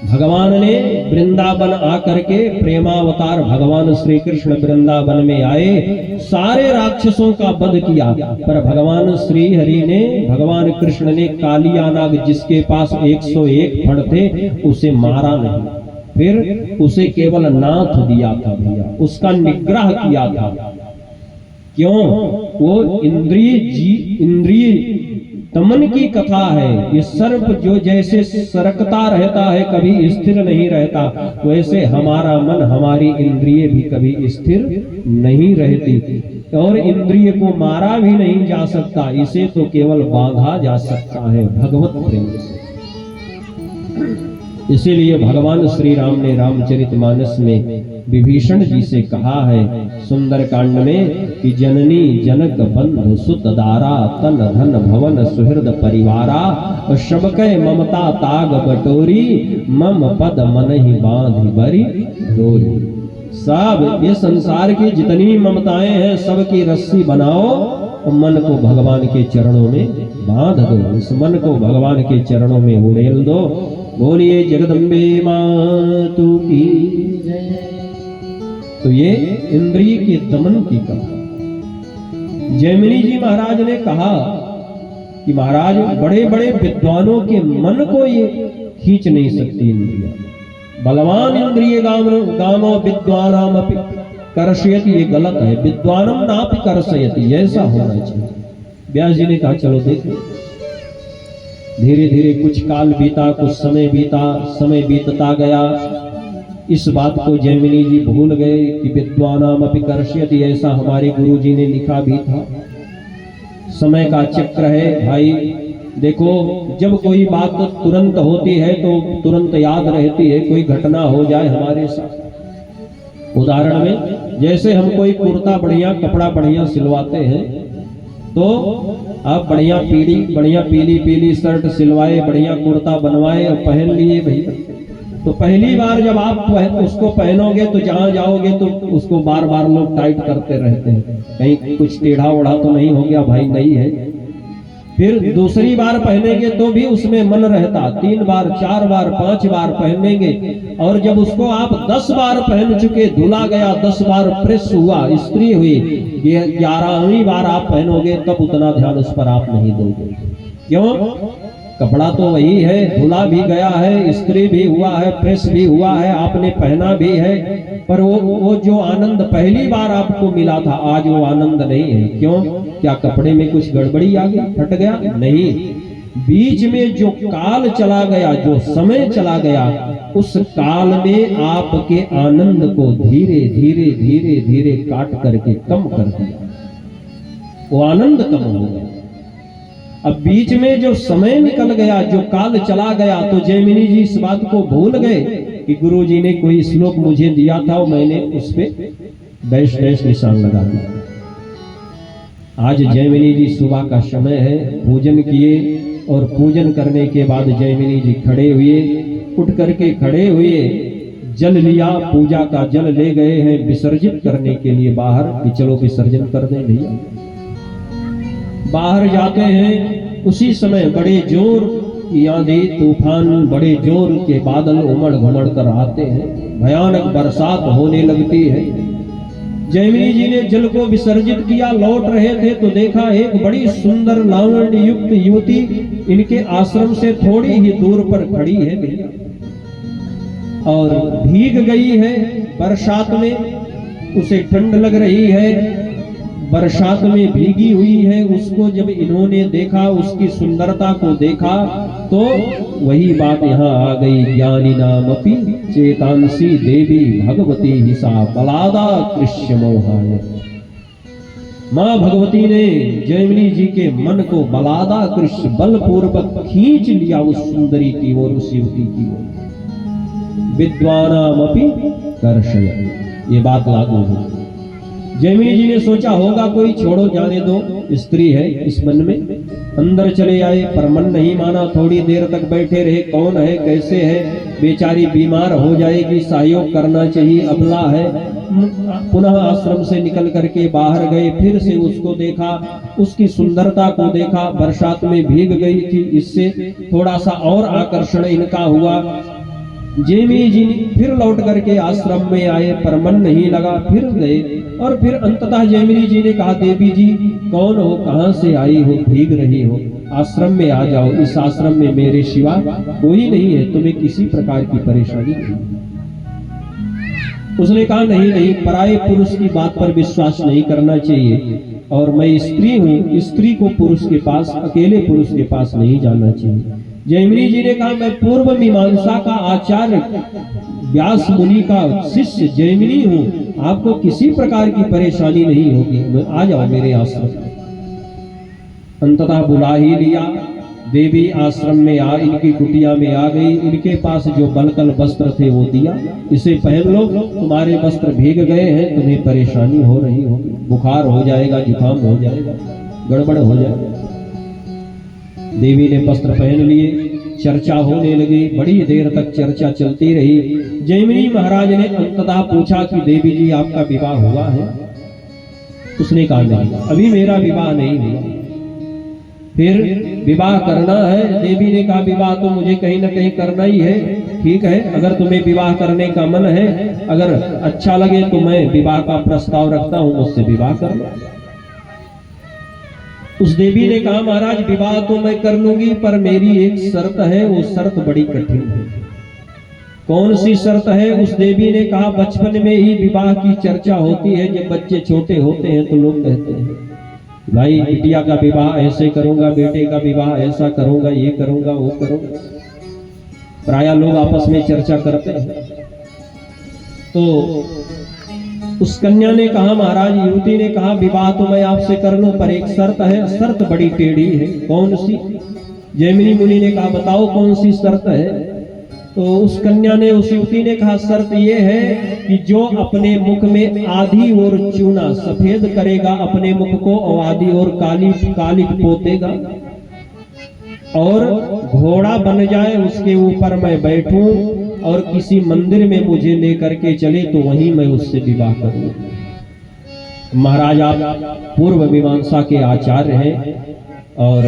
भगवान ने वृंदावन आकर के प्रेमावतार भगवान श्री कृष्ण वृंदावन में आए, सारे राक्षसों का वध किया, पर भगवान श्री हरि ने, भगवान कृष्ण ने कालिया नाग जिसके पास 101 फण थे उसे मारा नहीं, फिर उसे केवल नाथ दिया था भैया, उसका निग्रह किया था। क्यों? वो इंद्रिय दमन की कथा है। ये सर्प जो जैसे सरकता रहता है, कभी स्थिर नहीं रहता, वैसे हमारा मन, हमारी इंद्रिय भी कभी स्थिर नहीं रहती, और इंद्रिय को मारा भी नहीं जा सकता, इसे तो केवल बांधा जा सकता है भगवत प्रेम से। इसीलिए भगवान श्री राम ने रामचरितमानस में विभीषण जी से कहा है सुंदर कांड में कि जननी जनक बंधु सुत दारा, तन धन भवन सुहृद परिवारा, सबकै ममता ताग बटोरी, मम पद मन ही बांधि बरी डोरी। सब ये संसार की जितनी ममताएं हैं सबकी रस्सी बनाओ और मन को भगवान के चरणों में बांध दो, इस मन को भगवान के चरणों में उड़ेल दो। बोलिए जगदम्बे मातु की जय। तो ये इंद्रिय के दमन की कथा। जैमिनी जी महाराज ने कहा कि महाराज बड़े बड़े विद्वानों के मन को ये खींच नहीं सकती इंद्रिया। बलवान इंद्रिय गामो विद्वानामपि कर्षयति, ये गलत है, विद्वानम नापि कर्षयति, ऐसा होना चाहिए। व्यास जी ने कहा चलो देखो। धीरे धीरे कुछ काल बीता, कुछ समय बीता, समय बीतता गया, इस बात को जैमिनी जी भूल गए कि विद्वानामपि कर्षयति, ऐसा हमारे गुरु जी ने लिखा भी था। समय का चक्र है भाई, देखो जब कोई बात तुरंत होती है तो तुरंत याद रहती है, कोई घटना हो जाए हमारे साथ। उदाहरण में जैसे हम कोई कुर्ता बढ़िया, कपड़ा बढ़िया सिलवाते हैं, तो आप बढ़िया पीली शर्ट सिलवाए, बढ़िया कुर्ता बनवाए और पहन लिए भैया, तो पहली बार जब आप उसको पहनोगे तो जहां जाओगे तो उसको बार बार लोग टाइट करते रहते हैं, कहीं कुछ टेढ़ा ओढ़ा तो नहीं हो गया भाई, नहीं है। फिर दूसरी बार पहनेंगे तो भी उसमें मन रहता, 3 बार 4 बार 5 बार पहनेंगे, और जब उसको आप 10 बार पहन चुके, धुला गया, 10 बार प्रेस हुआ, इस्त्री हुई, 11वीं बार आप पहनोगे तब उतना ध्यान उस पर आप नहीं दोगे। क्यों? कपड़ा तो वही है, धुला भी गया है, इस्त्री भी हुआ है, प्रेस भी हुआ है, आपने पहना भी है, पर वो जो आनंद पहली बार आपको मिला था आज वो आनंद नहीं है। क्यों? क्या कपड़े में कुछ गड़बड़ी आ गई, फट गया? नहीं, बीच में जो काल चला गया, जो समय चला गया, उस काल में आपके आनंद को धीरे धीरे धीरे धीरे काट करके कम कर दिया, वो आनंद कम हो गया। अब बीच में जो समय निकल गया, जो काल चला गया, तो जैमिनी जी इस बात को भूल गए कि गुरु जी ने कोई श्लोक मुझे दिया था और मैंने उस पे डैश डैश निशान लगा दिया। आज जैमिनी जी सुबह का समय है, पूजन किए, और पूजन करने के बाद जैमिनी जी खड़े हुए, उठ करके खड़े हुए, जल लिया, पूजा का जल ले गए हैं विसर्जित करने के लिए बाहर, कि चलो विसर्जन कर दें भैया। बाहर जाते हैं, उसी समय बड़े जोर की आंधी तूफान, बड़े जोर के बादल उमड़ घुमड़ कर आते हैं, भयानक बरसात होने लगती है। जैमिनी जी ने जल को विसर्जित किया, लौट रहे थे तो देखा एक बड़ी सुंदर लावण्य युक्त युवती इनके आश्रम से थोड़ी ही दूर पर खड़ी है भैया, और भीग गई है बरसात में, उसे ठंड लग रही है, बरसात में भीगी हुई है। उसको जब इन्होंने देखा, उसकी सुंदरता को देखा, तो वही बात यहाँ आ गई, ज्ञानी नामपि चेतांसी देवी भगवती हिसा बलादा कृष्य मोहाय। माँ भगवती ने जैमिनी जी के मन को बलादा कृष्य बलपूर्वक खींच लिया उस सुंदरी की ओर, उस युवती की ओर। विद्वानामपि कर्षय, ये बात लागू हुई। जैमिनी जी ने सोचा होगा कोई, छोड़ो जाने दो, स्त्री है, इस मन में अंदर चले आए, पर मन नहीं माना, थोड़ी देर तक बैठे रहे, कौन है, कैसे है, बेचारी बीमार हो जाएगी, सहयोग करना चाहिए, अबला है। पुनः आश्रम से निकल करके बाहर गए, फिर से उसको देखा, उसकी सुंदरता को देखा, बरसात में भीग गई थी, इससे थोड़ा सा और आकर्षण इनका हुआ। जैमिनी जी फिर लौट करके आश्रम में आए, पर मन नहीं लगा, फिर गए और फिर अंततः जैमिनी जी ने कहा, देवी जी कौन हो, कहां से आई हो, भीग रही हो, आश्रम में आ जाओ, इस आश्रम में मेरे सिवा कोई नहीं है, तुम्हें किसी प्रकार की परेशानी नहीं। उसने कहा, नहीं नहीं, पराये पुरुष की बात पर विश्वास नहीं करना चाहिए, और मैं स्त्री हूं, स्त्री को पुरुष के पास, अकेले पुरुष के पास नहीं जाना चाहिए। जैमिनी जी ने कहा, मैं पूर्व मीमांसा का आचार्य व्यास मुनि का शिष्य जैमिनी हूं, आपको किसी प्रकार की परेशानी नहीं होगी, आ जाओ मेरे आश्रम। अंततः बुला ही लिया, देवी आश्रम में आ, इनकी कुटिया में आ गई, इनके पास जो बलकल वस्त्र थे वो दिया, इसे पहन लो, तुम्हारे वस्त्र भीग गए हैं, तुम्हें परेशानी हो रही होगी, बुखार हो जाएगा, जुकाम हो जाएगा, गड़बड़ हो जाएगा। देवी ने वस्त्र पहन लिए, चर्चा होने लगी, बड़ी देर तक चर्चा चलती रही। जैमिनी महाराज ने अंततः पूछा कि देवी जी आपका विवाह हुआ है? उसने कहा नहीं, अभी मेरा विवाह नहीं हुआ। फिर विवाह करना है? देवी ने कहा, विवाह तो मुझे कहीं ना कहीं करना ही है। ठीक है, अगर तुम्हें विवाह करने का मन है, अगर अच्छा लगे तो मैं विवाह का प्रस्ताव रखता हूं, मुझसे विवाह कर लो। उस देवी ने कहा, महाराज विवाह तो मैं कर लूंगी, पर मेरी एक शर्त है, वो शर्त बड़ी कठिन है। कौन सी शर्त है? उस देवी ने कहा, बचपन में ही विवाह की चर्चा होती है, जब बच्चे छोटे होते हैं तो लोग कहते हैं भाई बिटिया का विवाह ऐसे करूंगा, बेटे का विवाह ऐसा करूंगा, ये करूंगा, वो करूंगा। प्रायः लोग आपस में चर्चा करते हैं। तो उस कन्या ने कहा, महाराज, युवती ने कहा, विवाह तो मैं आपसे कर लूं, पर एक शर्त है, शर्त बड़ी टेढ़ी है। कौन सी? जैमिनी मुनि ने कहा, बताओ कौन सी शर्त है? तो उस कन्या ने, उस युवती ने कहा, शर्त ये है कि जो अपने मुख में आधी ओर चूना सफेद करेगा अपने मुख को, और आधी ओर काली पोतेगा, और घोड़ा बन जाए, उसके ऊपर मैं बैठूं और किसी मंदिर में मुझे लेकर के चले, तो वहीं मैं उससे विवाह करूं। महाराज, आप पूर्व मीमांसा के आचार्य हैं और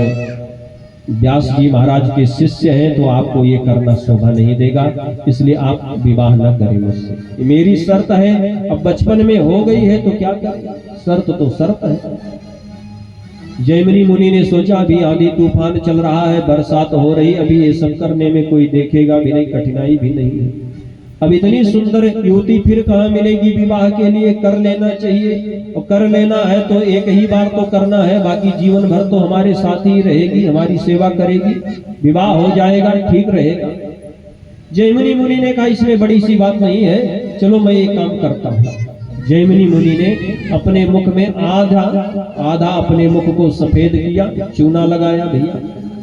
व्यास जी महाराज के शिष्य हैं, तो आपको ये करना शोभा नहीं देगा, इसलिए आप विवाह न करें मुझसे। मेरी शर्त है, अब बचपन में हो गई है तो क्या करें, शर्त तो शर्त है। जैमिनी मुनि ने सोचा, अभी आंधी तूफान चल रहा है, बरसात हो रही, अभी ये सब करने में कोई देखेगा भी नहीं, कठिनाई भी नहीं है। अब इतनी सुंदर युवती फिर कहाँ मिलेगी विवाह के लिए? कर लेना चाहिए, और कर लेना है तो एक ही बार तो करना है, बाकी जीवन भर तो हमारे साथ ही रहेगी, हमारी सेवा करेगी, विवाह हो जाएगा, ठीक रहेगा। जैमिनी मुनि ने कहा, इसमें बड़ी सी बात नहीं है, चलो मैं एक काम करता हूँ। जैमिनी मुनि ने अपने मुख में आधा अपने मुख को सफेद किया, चूना लगाया भैया,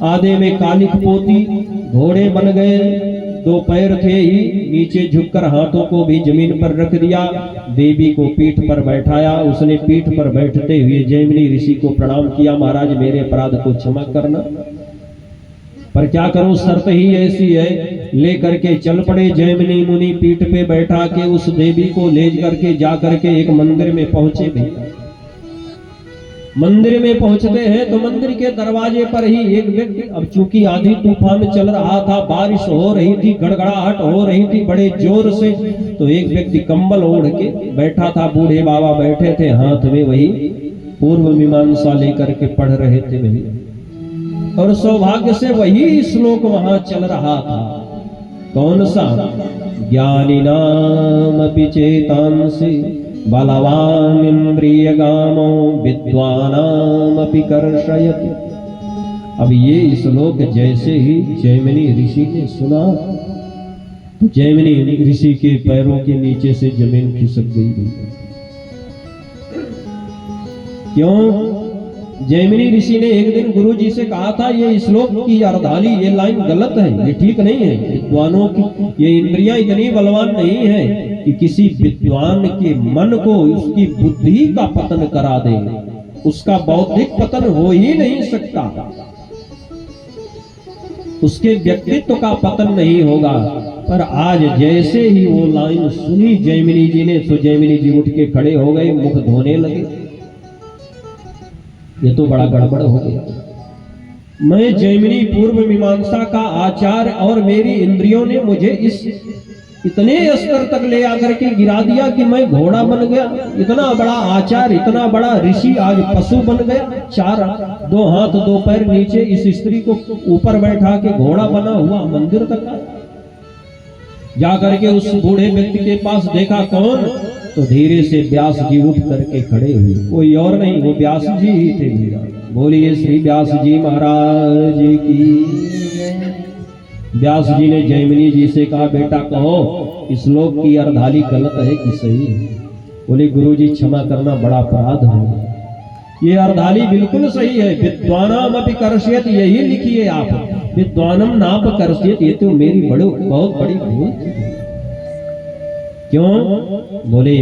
आधे में कालिक पोती, घोड़े बन गए, 2 पैर थे ही, नीचे झुककर हाथों को भी जमीन पर रख दिया, देवी को पीठ पर बैठाया। उसने पीठ पर बैठते हुए जैमिनी ऋषि को प्रणाम किया, महाराज मेरे अपराध को क्षमा करना, पर क्या करूं, शर्त ही ऐसी है। ले करके चल पड़े जैमिनी मुनि, पीठ पे बैठा के उस देवी को ले करके जा करके एक मंदिर में पहुंचे। मंदिर में पहुंचते हैं तो मंदिर के दरवाजे पर ही एक व्यक्ति, अब चूंकि आंधी तूफान चल रहा था, बारिश हो रही थी, गड़गड़ाहट हो रही थी बड़े जोर से, तो एक व्यक्ति कंबल ओढ़ के बैठा था। बूढ़े बाबा बैठे थे, हाथ में वही पूर्व मीमांसा लेकर के पढ़ रहे थे वही, और सौभाग्य से वही श्लोक वहां चल रहा था। कौन सा? ज्ञानिनामपि चेतांसि बलवान इंद्रियगामो विद्वानामपि कर्षयति। अब ये श्लोक जैसे ही जैमिनी ऋषि ने सुना, तो जैमिनी ऋषि के पैरों के नीचे से जमीन खिसक गई। क्यों? जैमिनी ऋषि ने एक दिन गुरु जी से कहा था, ये श्लोक की अर्धाली, ये लाइन गलत है, ये ठीक नहीं है। विद्वानों की ये इंद्रियां इतनी बलवान नहीं है कि किसी विद्वान के मन को उसकी बुद्धि का पतन करा दे, उसका बौद्धिक पतन हो ही नहीं सकता, उसके व्यक्तित्व का पतन नहीं होगा। पर आज जैसे ही वो लाइन सुनी जैमिनी जी ने, तो जैमिनी जी उठ के खड़े हो गए, मुख धोने लगे। ये तो बड़ा गड़बड़ हो गया। मैं जैमिनी पूर्व मीमांसा का आचार्य और मेरी इंद्रियों ने मुझे इस इतने स्तर तक ले आकर के गिरा दिया कि मैं घोड़ा बन गया। इतना बड़ा आचार्य, इतना बड़ा ऋषि आज पशु बन गया। 2 हाथ 2 पैर नीचे इस स्त्री को ऊपर बैठा के घोड़ा बना हुआ मंदिर तक आया। जाकर के उस बूढ़े व्यक्ति के पास देखा कौन, तो धीरे से व्यास जी उठ करके खड़े हुए। कोई और नहीं, वो व्यास जी ही थे। बोलिए श्री व्यास जी महाराज की। व्यास जी ने जैमिनी जी से कहा, बेटा कहो इस श्लोक की अर्धाली गलत है कि सही है? बोले गुरु जी क्षमा करना, बड़ा अपराध है। ये अर्धाली बिल्कुल सही है। विद्वानाम अपि कर्षयत, यही लिखिए आप, विद्वानम नाप कर्षयत। ये तो मेरी बहुत बड़ी भूल थी। क्यों? बोले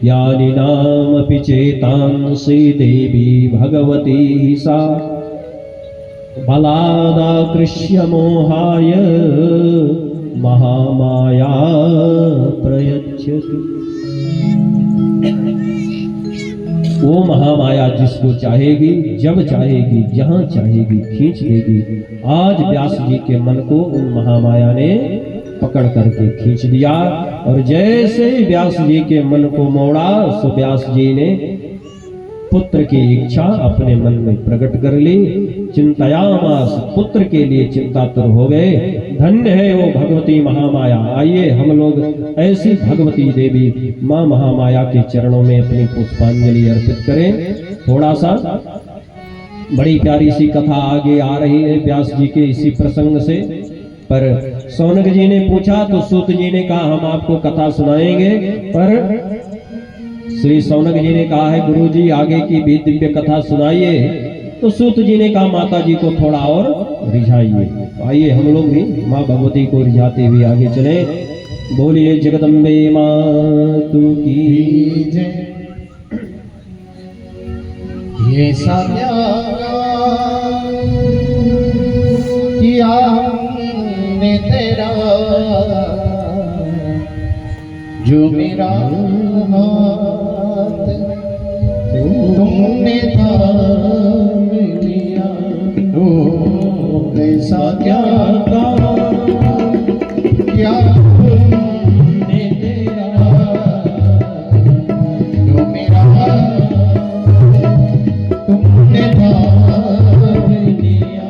ज्ञानिनाम अपि चेतांसि देवी भगवती सा बलादाकृष्य मोहाय महामाया प्रयच्छति। वो महामाया जिसको चाहेगी, जब चाहेगी, जहां चाहेगी खींच देगी। आज व्यास जी के मन को उन महामाया ने पकड़ करके खींच दिया, और जैसे व्यास जी के मन को मोड़ा, सो व्यास जी ने पुत्र की इच्छा अपने मन में प्रकट कर ली। चिंतायामास, पुत्र के लिए चिंतातुर हो गए। धन्य है वो भगवती महामाया। आइए हम लोग ऐसी भगवती देवी माँ महामाया के चरणों में अपनी पुष्पांजलि अर्पित करें। थोड़ा सा बड़ी प्यारी सी कथा आगे आ रही है व्यास जी के इसी प्रसंग से। पर सौनक जी ने पूछा तो सूत जी ने कहा हम आपको कथा सुनाएंगे। पर श्री सौनक जी ने कहा है गुरु जी आगे की भी दिव्य कथा सुनाइए। तो सूत जी ने कहा माता जी को थोड़ा और रिझाइए। आइए हम लोग भी माँ भगवती को रिझाते हुए आगे चले। बोलिए जगदम्बे मातु की जय। ये साया किया हमने तेरा, जो मेरा हाथ तुमने थाम लिया। ओ ऐसा क्या किया हमने तेरा, जो मेरा हाथ तुमने थाम लिया।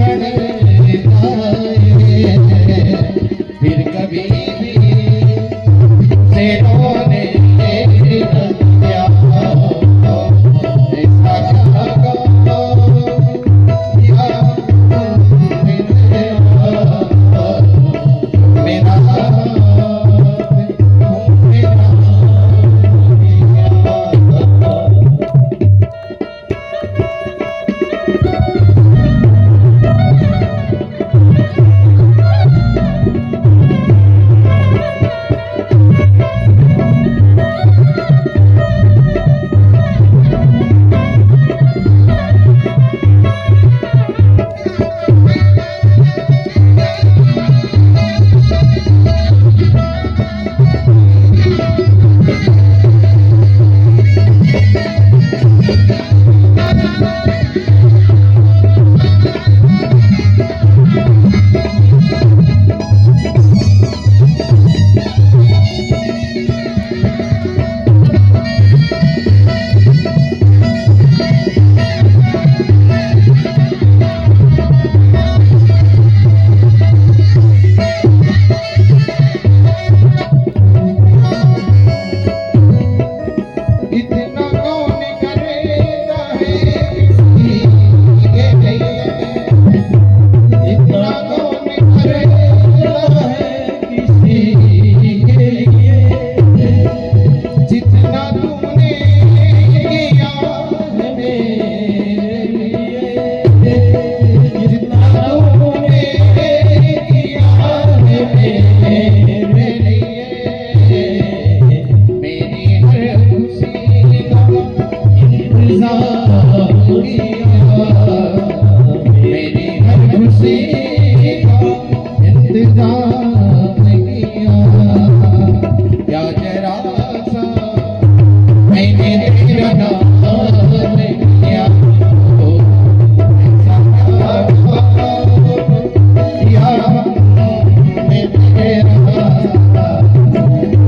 कर फिर कभी भी से रोने न दिया। ऐसा क्या किया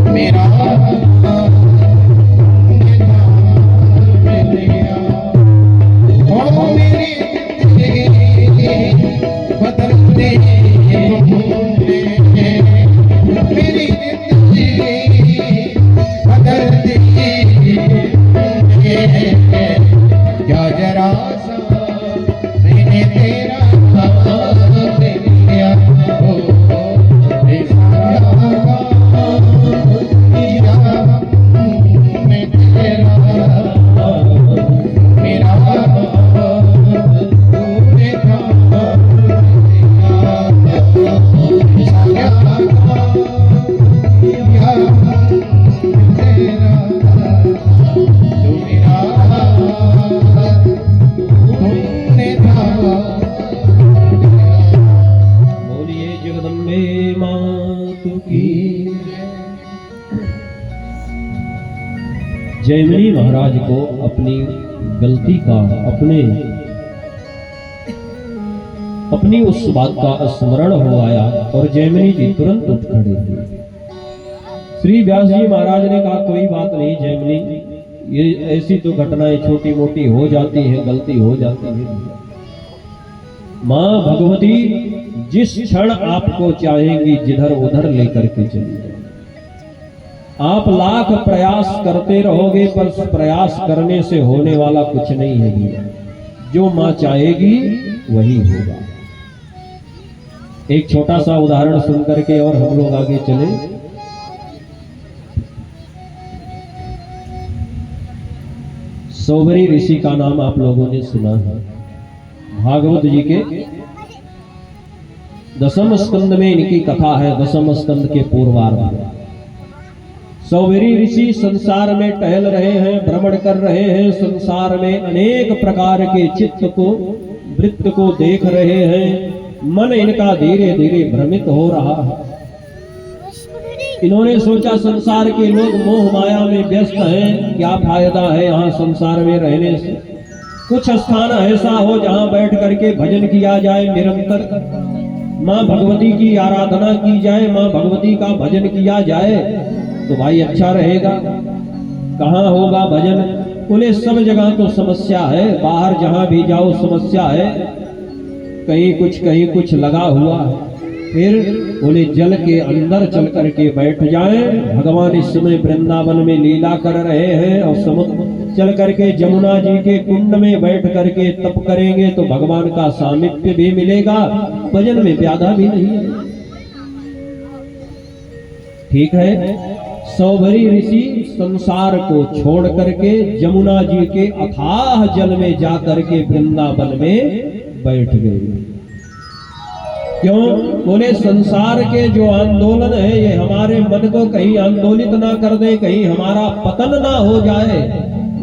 मेरा जैमिनी महाराज को अपनी गलती का अपनी उस बात का स्मरण हो आया और जैमिनी जी तुरंत उठ खड़े हुए। श्री व्यास जी महाराज ने कहा कोई बात नहीं जैमिनी, ये ऐसी तो घटनाएं छोटी मोटी हो जाती है, गलती हो जाती है। मां भगवती जिस क्षण आपको चाहेंगी जिधर उधर लेकर के चली जाए। आप लाख प्रयास करते रहोगे पर प्रयास करने से होने वाला कुछ नहीं है। जो मां चाहेगी वही होगा। एक छोटा सा उदाहरण सुन करके और हम लोग आगे चले। सौबरी ऋषि का नाम आप लोगों ने सुना है। भागवत जी के 10वें स्कंद में इनकी कथा है। 10वें स्कंद के पूर्वार्ध में सौबरी ऋषि संसार में टहल रहे हैं, भ्रमण कर रहे हैं। संसार में अनेक प्रकार के चित्त को, वृत्त को देख रहे हैं। मन इनका धीरे धीरे भ्रमित हो रहा है। इन्होंने सोचा संसार के लोग मोह माया में व्यस्त हैं, क्या फायदा है यहाँ संसार में रहने से। कुछ स्थान ऐसा हो जहाँ बैठ करके भजन किया जाए, निरंतर माँ भगवती की आराधना की जाए, माँ भगवती का भजन किया जाए तो भाई अच्छा रहेगा। कहाँ होगा भजन? बोले सब जगह तो समस्या है, बाहर जहां भी जाओ समस्या है। कहीं कुछ लगा हुआ है। फिर बोले जल के अंदर चल करके बैठ जाएं। भगवान इस समय वृंदावन में लीला कर रहे हैं और समुद्र चल करके जमुना जी के कुंड में बैठ करके तप करेंगे तो भगवान का सामिप्य भी मिलेगा, भजन में व्याधा भी नहीं है। ठीक है, सौभरी ऋषि संसार को छोड़ करके जमुना जी के अथाह जल में जा करके वृंदावन में बैठ गए। क्यों? बोले संसार के जो आंदोलन है ये हमारे मन को कहीं आंदोलित ना कर दे, कहीं हमारा पतन ना हो जाए,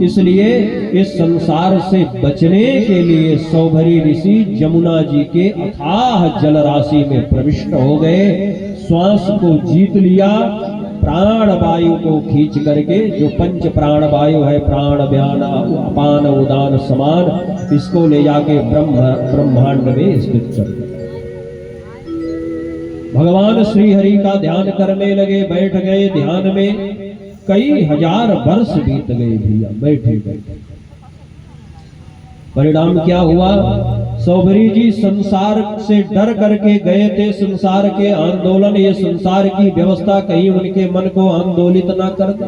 इसलिए इस संसार से बचने के लिए सौभरी ऋषि जमुना जी के अथाह जल राशि में प्रविष्ट हो गए। श्वास को जीत लिया, प्राण वायु को खींच करके, जो पंच प्राण वायु है, प्राण व्यान अपान उदान समान, इसको ले जाके ब्रह्मांड में स्थित कर दिया। भगवान श्री हरि का ध्यान करने लगे, बैठ गए ध्यान में। कई हजार वर्ष बीत गए भैया बैठे बैठे। परिणाम क्या हुआ? सौभरी जी संसार से डर करके गए थे, संसार के आंदोलन, ये संसार की व्यवस्था कहीं उनके मन को आंदोलित ना कर दे,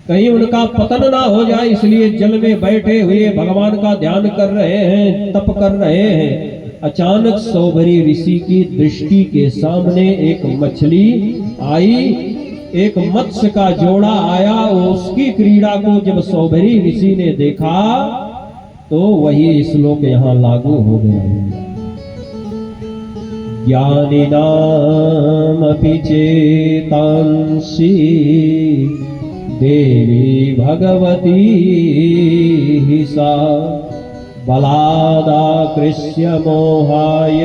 कहीं उनका पतन ना हो जाए, इसलिए जल में बैठे हुए भगवान का ध्यान कर रहे हैं, तप कर रहे हैं। अचानक सौभरी ऋषि की दृष्टि के सामने एक मछली आई, एक मत्स्य का जोड़ा आया। उसकी क्रीड़ा को जब सौभरी ऋषि ने देखा तो वही श्लोक यहाँ लागू हो गया। ज्ञानिनाम अपि चेतांसि देवी भगवती सा बलादाकृष्य मोहाय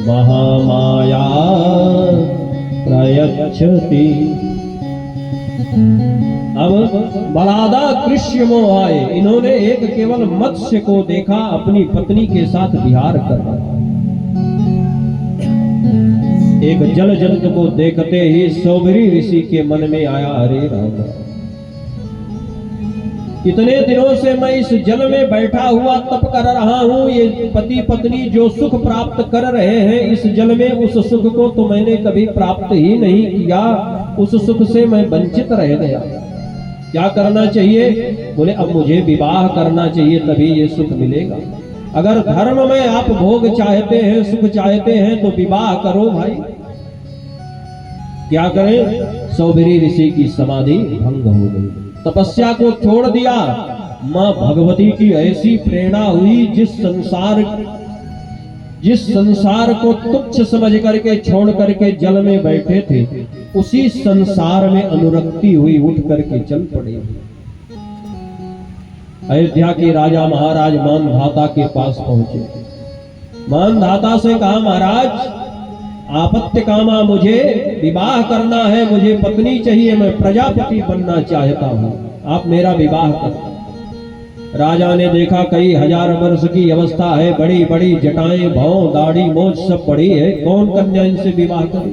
महामाया प्रयच्छति। अब बलादा कृष्य मोहाय, इन्होंने एक केवल मत्स्य को देखा अपनी पत्नी के साथ विहार कर रहा। एक जल जंतु को देखते ही सौभरी ऋषि के मन में आया, अरे राम, इतने दिनों से मैं इस जल में बैठा हुआ तप कर रहा हूँ, ये पति पत्नी जो सुख प्राप्त कर रहे हैं इस जल में, उस सुख को तो मैंने कभी प्राप्त ही नहीं किया, उस सुख से मैं वंचित रह गया। क्या करना चाहिए? बोले अब मुझे विवाह करना चाहिए, तभी ये सुख मिलेगा। अगर धर्म में आप भोग चाहते हैं, सुख चाहते हैं तो विवाह करो भाई। क्या करें? सौभरी ऋषि की समाधि भंग हो गई, तपस्या को छोड़ दिया। मां भगवती की ऐसी प्रेरणा हुई, जिस संसार को तुच्छ समझ करके छोड़ करके जल में बैठे थे, उसी संसार में अनुरक्ति हुई, उठ करके चल पड़े। अयोध्या के राजा महाराज मानधाता के पास पहुंचे। मानधाता से कहा, महाराज आपत्ति कामा, मुझे विवाह करना है, मुझे पत्नी चाहिए, मैं प्रजापति बनना चाहता हूं, आप मेरा विवाह कर। राजा ने देखा कई हजार वर्ष की अवस्था है, बड़ी बड़ी जटाएं, भौं, दाढ़ी, मोछ सब पड़ी है, कौन कन्या इनसे विवाह करे?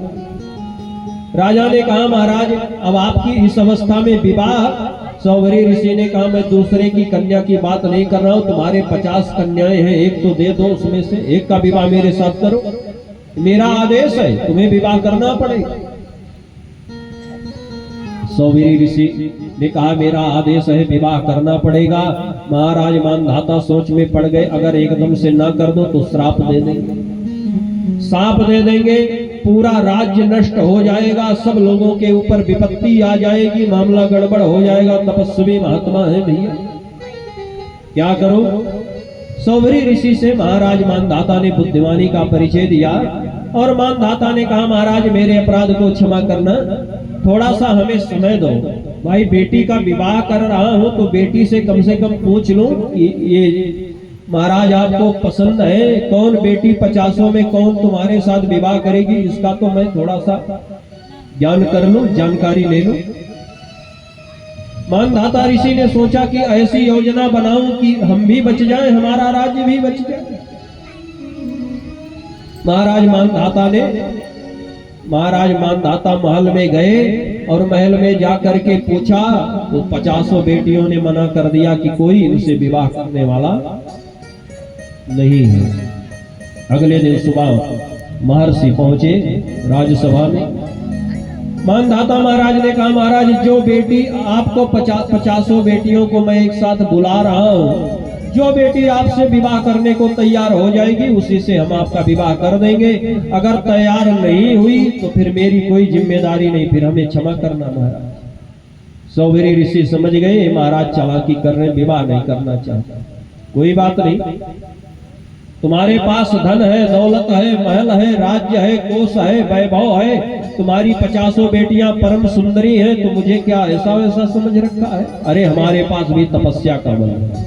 राजा ने कहा, महाराज अब आपकी इस अवस्था में विवाह? सौभरी ऋषि ने कहा, मैं दूसरे की कन्या की बात नहीं कर रहा हूं, तुम्हारे 50 कन्याएं हैं, एक तो दे दो, उसमें से एक का विवाह मेरे साथ करो, मेरा आदेश है, तुम्हें विवाह करना पड़ेगा। सौभरी ऋषि ने कहा, मेरा आदेश है, विवाह करना पड़ेगा। महाराज मानधाता सोच में पड़ गए, अगर एकदम से ना कर दो तो श्राप दे देंगे, शाप दे देंगे, पूरा राज्य नष्ट हो जाएगा, सब लोगों के ऊपर विपत्ति आ जाएगी, मामला गड़बड़ हो जाएगा। तपस्वी महात्मा है भैया, क्या करो? सौभरी ऋषि से महाराज मानधाता ने बुद्धिमानी का परिचय दिया और मानधाता ने कहा, महाराज मेरे अपराध को क्षमा करना, थोड़ा सा हमें समय दो। भाई बेटी का विवाह कर रहा हूं तो बेटी से कम पूछ लूं ये महाराज आपको पसंद है, कौन बेटी 50 में कौन तुम्हारे साथ विवाह करेगी, इसका तो मैं थोड़ा सा ज्ञान कर लूं, जानकारी ले लूं। मानधाता ऋषि ने सोचा कि ऐसी योजना बनाऊं कि हम भी बच जाएं, हमारा राज्य भी बच जाए। महाराज मानधाता महल में गए और महल में जाकर के पूछा तो 50 बेटियों ने मना कर दिया कि कोई इनसे विवाह करने वाला नहीं है। अगले दिन सुबह महर्षि पहुंचे राजसभा में। मानधाता महाराज ने कहा, महाराज जो बेटी आपको 50 बेटियों को मैं एक साथ बुला रहा हूँ, जो बेटी आपसे विवाह करने को तैयार हो जाएगी उसी से हम आपका विवाह कर देंगे। अगर तैयार नहीं हुई तो फिर मेरी कोई जिम्मेदारी नहीं, फिर हमें क्षमा करना महाराज। सौभरी ऋषि समझ गए महाराज चालाकी कर रहे, विवाह नहीं करना चाहता। कोई बात नहीं, तुम्हारे पास धन है, दौलत है, महल है, राज्य है, कोष है, वैभव है, तुम्हारी 50 बेटियां परम सुंदरी हैं, तो मुझे क्या ऐसा वैसा समझ रखा है? अरे हमारे पास भी तपस्या का बल है।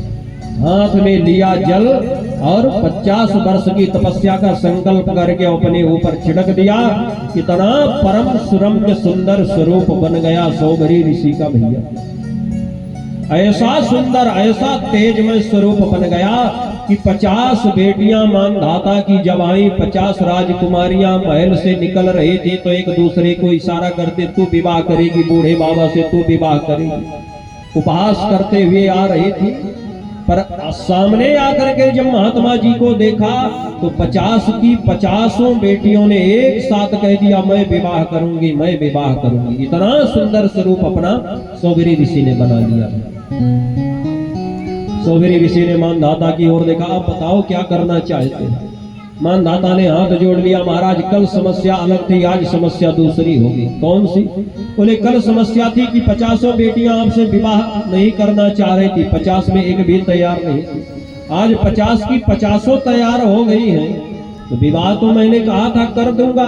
हाथ में लिया जल और 50 वर्ष की तपस्या का संकल्प करके अपने ऊपर छिड़क दिया। कितना परम सुरम्य सुंदर स्वरूप बन गया सौभरी ऋषि का भैया। ऐसा सुंदर, ऐसा तेजमय स्वरूप बन गया कि 50 बेटियां मानधाता की जब आई, 50 राजकुमारियां महल से निकल रही थी तो एक दूसरे को इशारा करते, तू विवाह करेगी बूढ़े बाबा से, तू विवाह करेगी। उपहास करते हुए आ रही थी, पर सामने आकर के जब महात्मा जी को देखा तो 50 की 50 बेटियों ने एक साथ कह दिया, मैं विवाह करूंगी, मैं विवाह करूंगी। इतना सुंदर स्वरूप अपना सौभरी ऋषि ने बना लिया। सौभरी ऋषि ने मानधाता की ओर देखा, आप बताओ क्या करना चाहते हैं? मानधाता ने हाथ जोड़ लिया, महाराज कल समस्या अलग थी, आज समस्या दूसरी होगी। कौन सी? बोले कल समस्या थी कि 50 बेटियां आपसे विवाह नहीं करना चाह रही थी, 50 में एक भी तैयार नहीं थी। आज 50 की 50 तैयार हो गई हैं, तो विवाह तो मैंने कहा था कर दूंगा।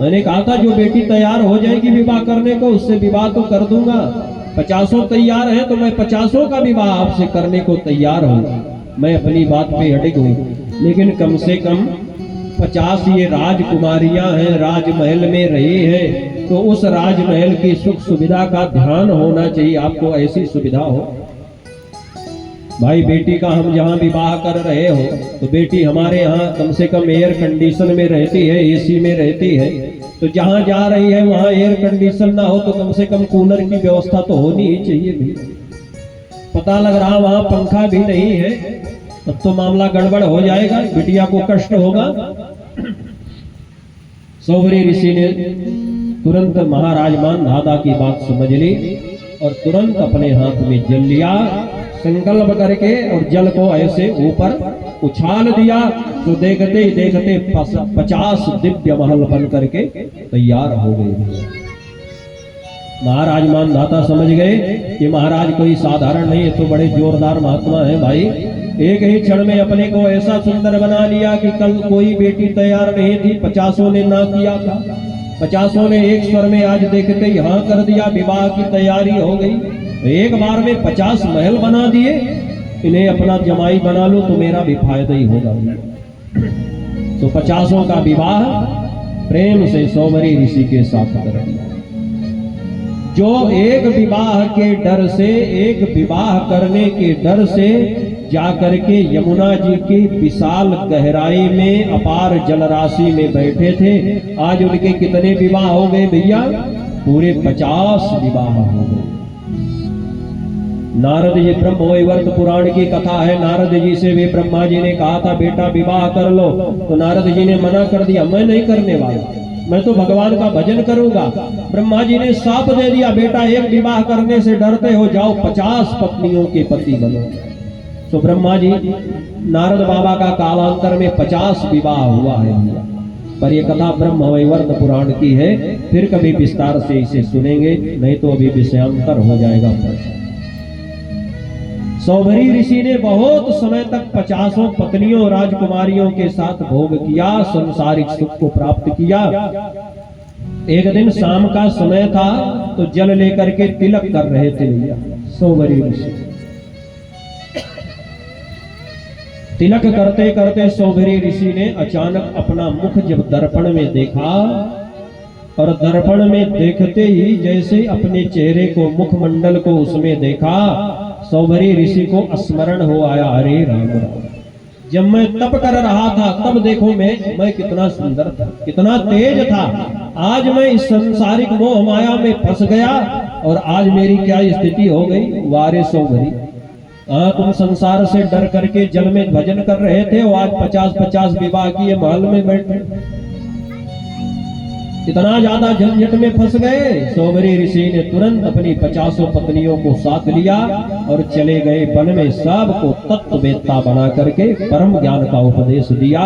मैंने कहा था जो बेटी तैयार हो जाएगी विवाह करने को उससे विवाह तो कर दूंगा। 50 तैयार है तो मैं 50 का विवाह आपसे करने को तैयार हूँ। मैं अपनी बात पे अड़िग हूँ, लेकिन कम से कम 50 ये राजकुमारियां हैं, राजमहल में रही है, तो उस राजमहल की सुख सुविधा का ध्यान होना चाहिए। आपको ऐसी सुविधा हो भाई, बेटी का हम जहाँ विवाह कर रहे हो तो बेटी हमारे यहाँ कम से कम एयर कंडीशन में रहती है, एसी में रहती है। तो जहाँ जा रही है वहाँ एयर कंडीशन ना हो तो कम से कम कूलर की व्यवस्था तो होनी ही चाहिए भी। पता लग रहा वहाँ पंखा भी नहीं है, तब तो मामला गड़बड़ हो जाएगा, बिटिया को कष्ट होगा। सौभरी ऋषि ने तुरंत महाराज मानधाता की बात समझ ली और तुरंत अपने हाथ में जल लिया, संकल्प करके और जल को ऐसे ऊपर उछाल दिया। तो देखते ही देखते 50 दिव्य महल बन करके तैयार हो गए। महाराज मानधाता समझ गए कि महाराज कोई साधारण नहीं है, तो बड़े जोरदार महात्मा है भाई। एक ही क्षण में अपने को ऐसा सुंदर बना लिया कि कल कोई बेटी तैयार नहीं थी, 50 ने ना किया था, 50 ने एक स्वर में आज देखते ही हाँ कर दिया, विवाह की तैयारी हो गई। एक बार में 50 महल बना दिए, इन्हें अपना जमाई बना लो तो मेरा भी फायदा ही होगा। तो 50 का विवाह प्रेम से सौभरी ऋषि के साथ कर दिया। जो एक विवाह के डर से, एक विवाह करने के डर से जाकर के यमुना जी की विशाल गहराई में अपार जलराशि में बैठे थे, आज उनके कितने विवाह हो गए भैया? पूरे 50 विवाह हो गए। नारद जी, ब्रह्म वैवर्त पुराण की कथा है, नारद जी से वे ब्रह्मा जी ने कहा था बेटा विवाह कर लो, तो नारद जी ने मना कर दिया, मैं नहीं करने वाला, मैं तो भगवान का भजन करूंगा। ब्रह्मा जी ने साप दे दिया, बेटा एक विवाह करने से डरते हो, जाओ 50 पत्नियों के पति बनो। तो ब्रह्मा जी, नारद बाबा का कालांतर में 50 विवाह हुआ है। पर ये कथा ब्रह्म वैवर्त पुराण की है, फिर कभी विस्तार से इसे सुनेंगे, नहीं तो अभी विषयांतर हो जाएगा। सौभरी ऋषि ने बहुत समय तक 50 पत्नियों राजकुमारियों के साथ भोग किया, संसारिक सुख को प्राप्त किया। एक दिन शाम का समय था तो जल लेकर के तिलक कर रहे थे सौभरी ऋषि। तिलक करते करते सौभरी ऋषि ने अचानक अपना मुख जब दर्पण में देखा, और दर्पण में देखते ही जैसे अपने चेहरे को, मुखमंडल को उसमें देखा, सौभरी ऋषि को स्मरण हो आया, अरे राम राम, जब मैं तप कर रहा था तब देखो मैं कितना सुंदर था, कितना तेज था। आज मैं इस संसारिक मोह माया में फंस गया और आज मेरी क्या स्थिति हो गई। वारे सौभरी, तुम संसार से डर करके जल में भजन कर रहे थे और आज 50-50 विवाह किए महल में बैठे, इतना ज्यादा झंझट में फंस गए। सोबरी ऋषि ने तुरंत अपनी 50 पत्नियों को साथ लिया और चले गए वन में, सबको तत्ववेत्ता बना करके परम ज्ञान का उपदेश दिया।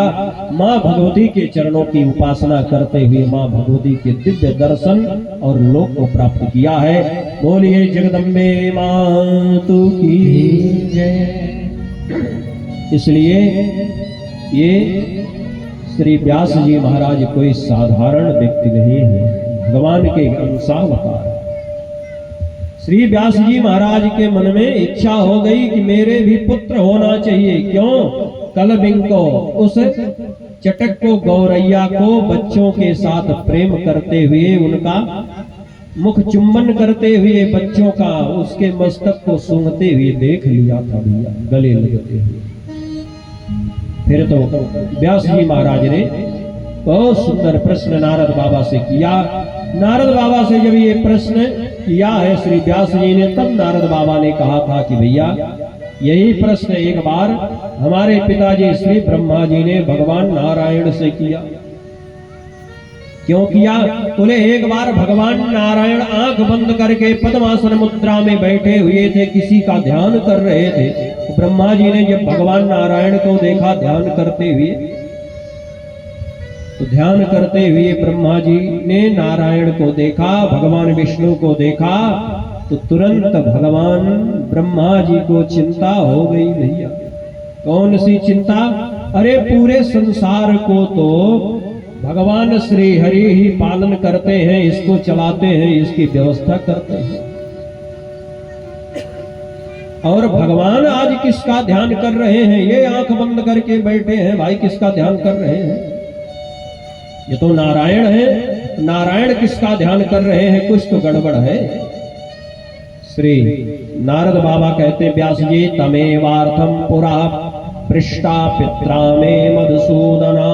माँ भगवती के चरणों की उपासना करते हुए माँ भगवती के दिव्य दर्शन और लोक को प्राप्त किया है। बोलिए जगदम्बे मातु की जय। इसलिए ये श्री व्यास जी महाराज कोई साधारण व्यक्ति नहीं है, भगवान के अंशावतार। श्री व्यास जी महाराज के मन में इच्छा हो गई कि मेरे भी पुत्र होना चाहिए। क्यों? कलबिंग को, उस चटक को, गौरैया को बच्चों के साथ प्रेम करते हुए, उनका मुख चुंबन करते हुए, बच्चों का उसके मस्तक को सूंघते हुए देख लिया था भैया, गले लगते हुए। फिर तो व्यास जी महाराज ने बहुत सुंदर प्रश्न नारद बाबा से किया। नारद बाबा से जब ये प्रश्न किया है श्री व्यास जी ने, तब नारद बाबा ने कहा था कि भैया यही प्रश्न एक बार हमारे पिताजी श्री ब्रह्मा जी ने भगवान नारायण से किया। क्यों किया? बोले एक बार भगवान नारायण आंख बंद करके पद्मासन मुद्रा में बैठे हुए थे, किसी का ध्यान कर रहे थे। ब्रह्मा जी ने जब भगवान नारायण को देखा ध्यान करते हुए, तो ध्यान करते हुए ब्रह्मा जी ने नारायण को देखा, भगवान विष्णु को देखा, तो तुरंत भगवान ब्रह्मा जी को चिंता हो गई भैया। कौन सी चिंता? अरे पूरे संसार को तो भगवान श्री हरि ही पालन करते हैं, इसको चलाते हैं, इसकी व्यवस्था करते हैं, और भगवान आज किसका ध्यान कर रहे हैं? ये आंख बंद करके बैठे हैं भाई, किसका ध्यान कर रहे हैं? ये तो नारायण है, नारायण किसका ध्यान कर रहे हैं? कुछ तो गड़बड़ है। श्री नारद बाबा कहते व्यास जी तमेवार्थम पुरा पृष्ठा पित्रा में मधुसूदना।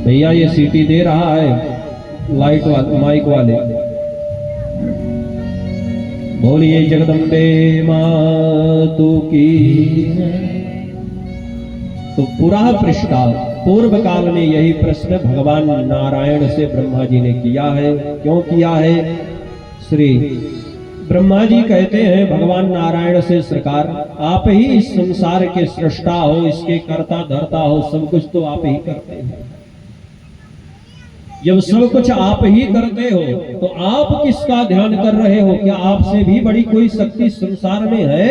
भैया ये सीटी दे रहा है लाइट वाले, माइक वाले। बोलिए जगदम्बे मातु की। तो पुरा पृष्ठा, पूर्व काल में यही प्रश्न भगवान नारायण से ब्रह्मा जी ने किया है। क्यों किया है? श्री ब्रह्मा जी कहते हैं भगवान नारायण से, सरकार आप ही इस संसार के सृष्टा हो, इसके कर्ता धर्ता हो, सब कुछ तो आप ही करते हैं। जब सब कुछ आप ही करते हो तो आप किसका ध्यान कर रहे हो? क्या आपसे भी बड़ी कोई शक्ति संसार में है?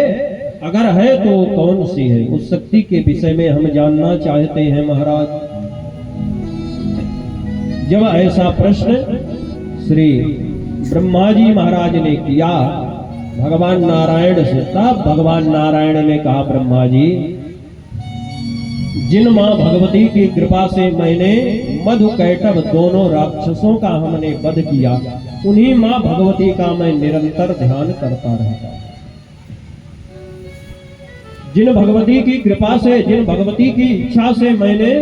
अगर है तो कौन सी है? उस शक्ति के विषय में हम जानना चाहते हैं महाराज। जब ऐसा प्रश्न श्री ब्रह्मा जी महाराज ने किया भगवान नारायण से, तब भगवान नारायण ने कहा ब्रह्मा जी, जिन मां भगवती की कृपा से मैंने मधु कैटभ दोनों राक्षसों का हमने वध किया, उन्हीं मां भगवती का मैं निरंतर ध्यान करता रहता। जिन भगवती की कृपा से, जिन भगवती की इच्छा से मैंने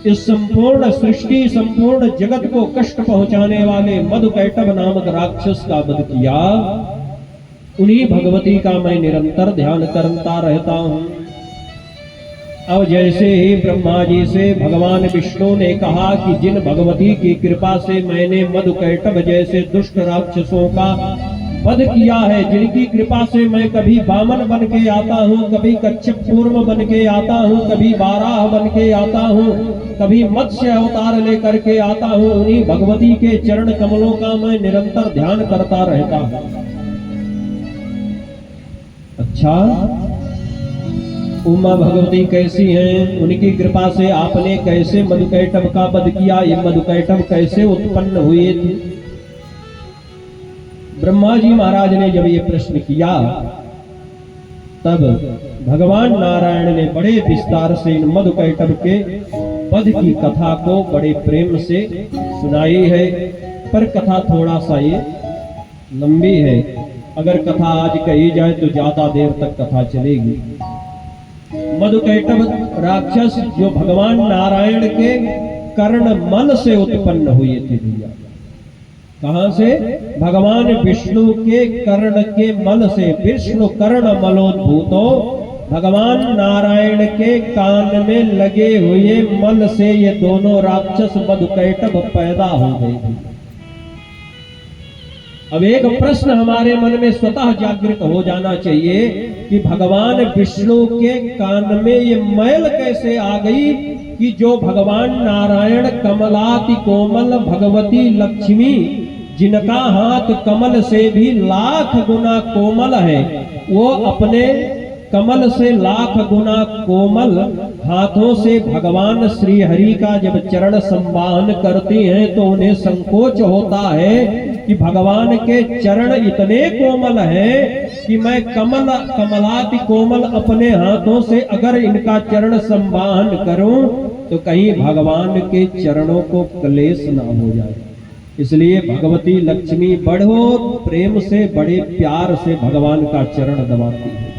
इस संपूर्ण सृष्टि, संपूर्ण जगत को कष्ट पहुंचाने वाले मधु कैटभ नामक राक्षस का वध किया, उन्हीं भगवती का मैं निरंतर ध्यान करता रहता हूं। अब जैसे ही ब्रह्मा जी से भगवान विष्णु ने कहा कि जिन भगवती की कृपा से मैंने मधु कैटभ जैसे दुष्ट राक्षसों का वध किया है, जिनकी कृपा से मैं कभी वामन बन के आता हूँ, कभी कच्छप कूर्म बन के आता हूँ, कभी वाराह बन के आता हूँ, कभी मत्स्य अवतार लेकर के आता हूँ, उन्हीं भगवती के चरण कमलों का मैं निरंतर ध्यान करता रहता हूँ। अच्छा, उमा भगवती कैसी हैं? उनकी कृपा से आपने कैसे मधु कैटभ का वध किया? ये मधु कैटभ कैसे उत्पन्न हुए थे? ब्रह्मा जी महाराज ने जब ये प्रश्न किया, तब भगवान नारायण ने बड़े विस्तार से इन मधु कैटभ के वध की कथा को बड़े प्रेम से सुनाई है। पर कथा थोड़ा सा ये लंबी है, अगर कथा आज कही जाए तो ज्यादा देर तक कथा चलेगी। मधु कैटभ राक्षस जो भगवान नारायण के कर्ण मन से उत्पन्न हुए थे भैया, कहां से? भगवान विष्णु के कर्ण के मल से। विष्णु कर्ण मलोद्भूतो, भगवान नारायण के कान में लगे हुए मल से ये दोनों राक्षस मधुकैटभ पैदा हो गए थे। अब एक प्रश्न हमारे मन में स्वतः जागृत हो जाना चाहिए कि भगवान विष्णु के कान में ये मैल कैसे आ गई कि जो भगवान नारायण कमलाति कोमल भगवती लक्ष्मी, जिनका हाथ कमल से भी लाख गुना कोमल है, वो अपने कमल से लाख गुना कोमल हाथों से भगवान श्री हरि का जब चरण संवाहन करती हैं तो उन्हें संकोच होता है कि भगवान के चरण इतने कोमल हैं कि मैं कमलाति कोमल अपने हाथों से अगर इनका चरण संवाहन करूं तो कहीं भगवान के चरणों को क्लेश ना हो जाए। इसलिए भगवती लक्ष्मी बड़ो प्रेम से, बड़े प्यार से भगवान का चरण दबाती है।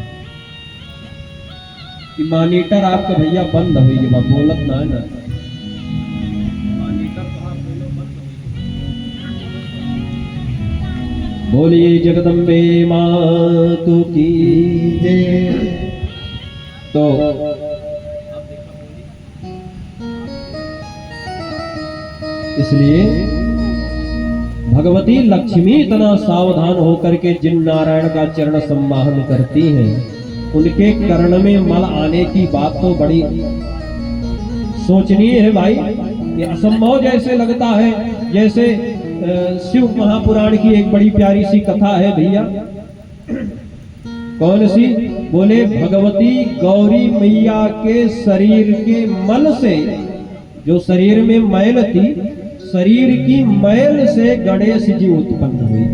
कि मॉनिटर आपका भैया बंद हुई है, बोलत ना है ना, मॉनिटर तो आप बंद हुई। बोलिए जगदम्बे मातु की जय। तो इसलिए भगवती लक्ष्मी इतना सावधान होकर के जिन नारायण का चरण संवाहन करती हैं, उनके कर्ण में मल आने की बात तो बड़ी सोचनीय है भाई। ये असंभव जैसे लगता है। जैसे शिव महापुराण की एक बड़ी प्यारी सी कथा है भैया। कौन सी? बोले भगवती गौरी मैया के शरीर के मल से, जो शरीर में मैल थी, शरीर की मैल से गणेश जी उत्पन्न हुई।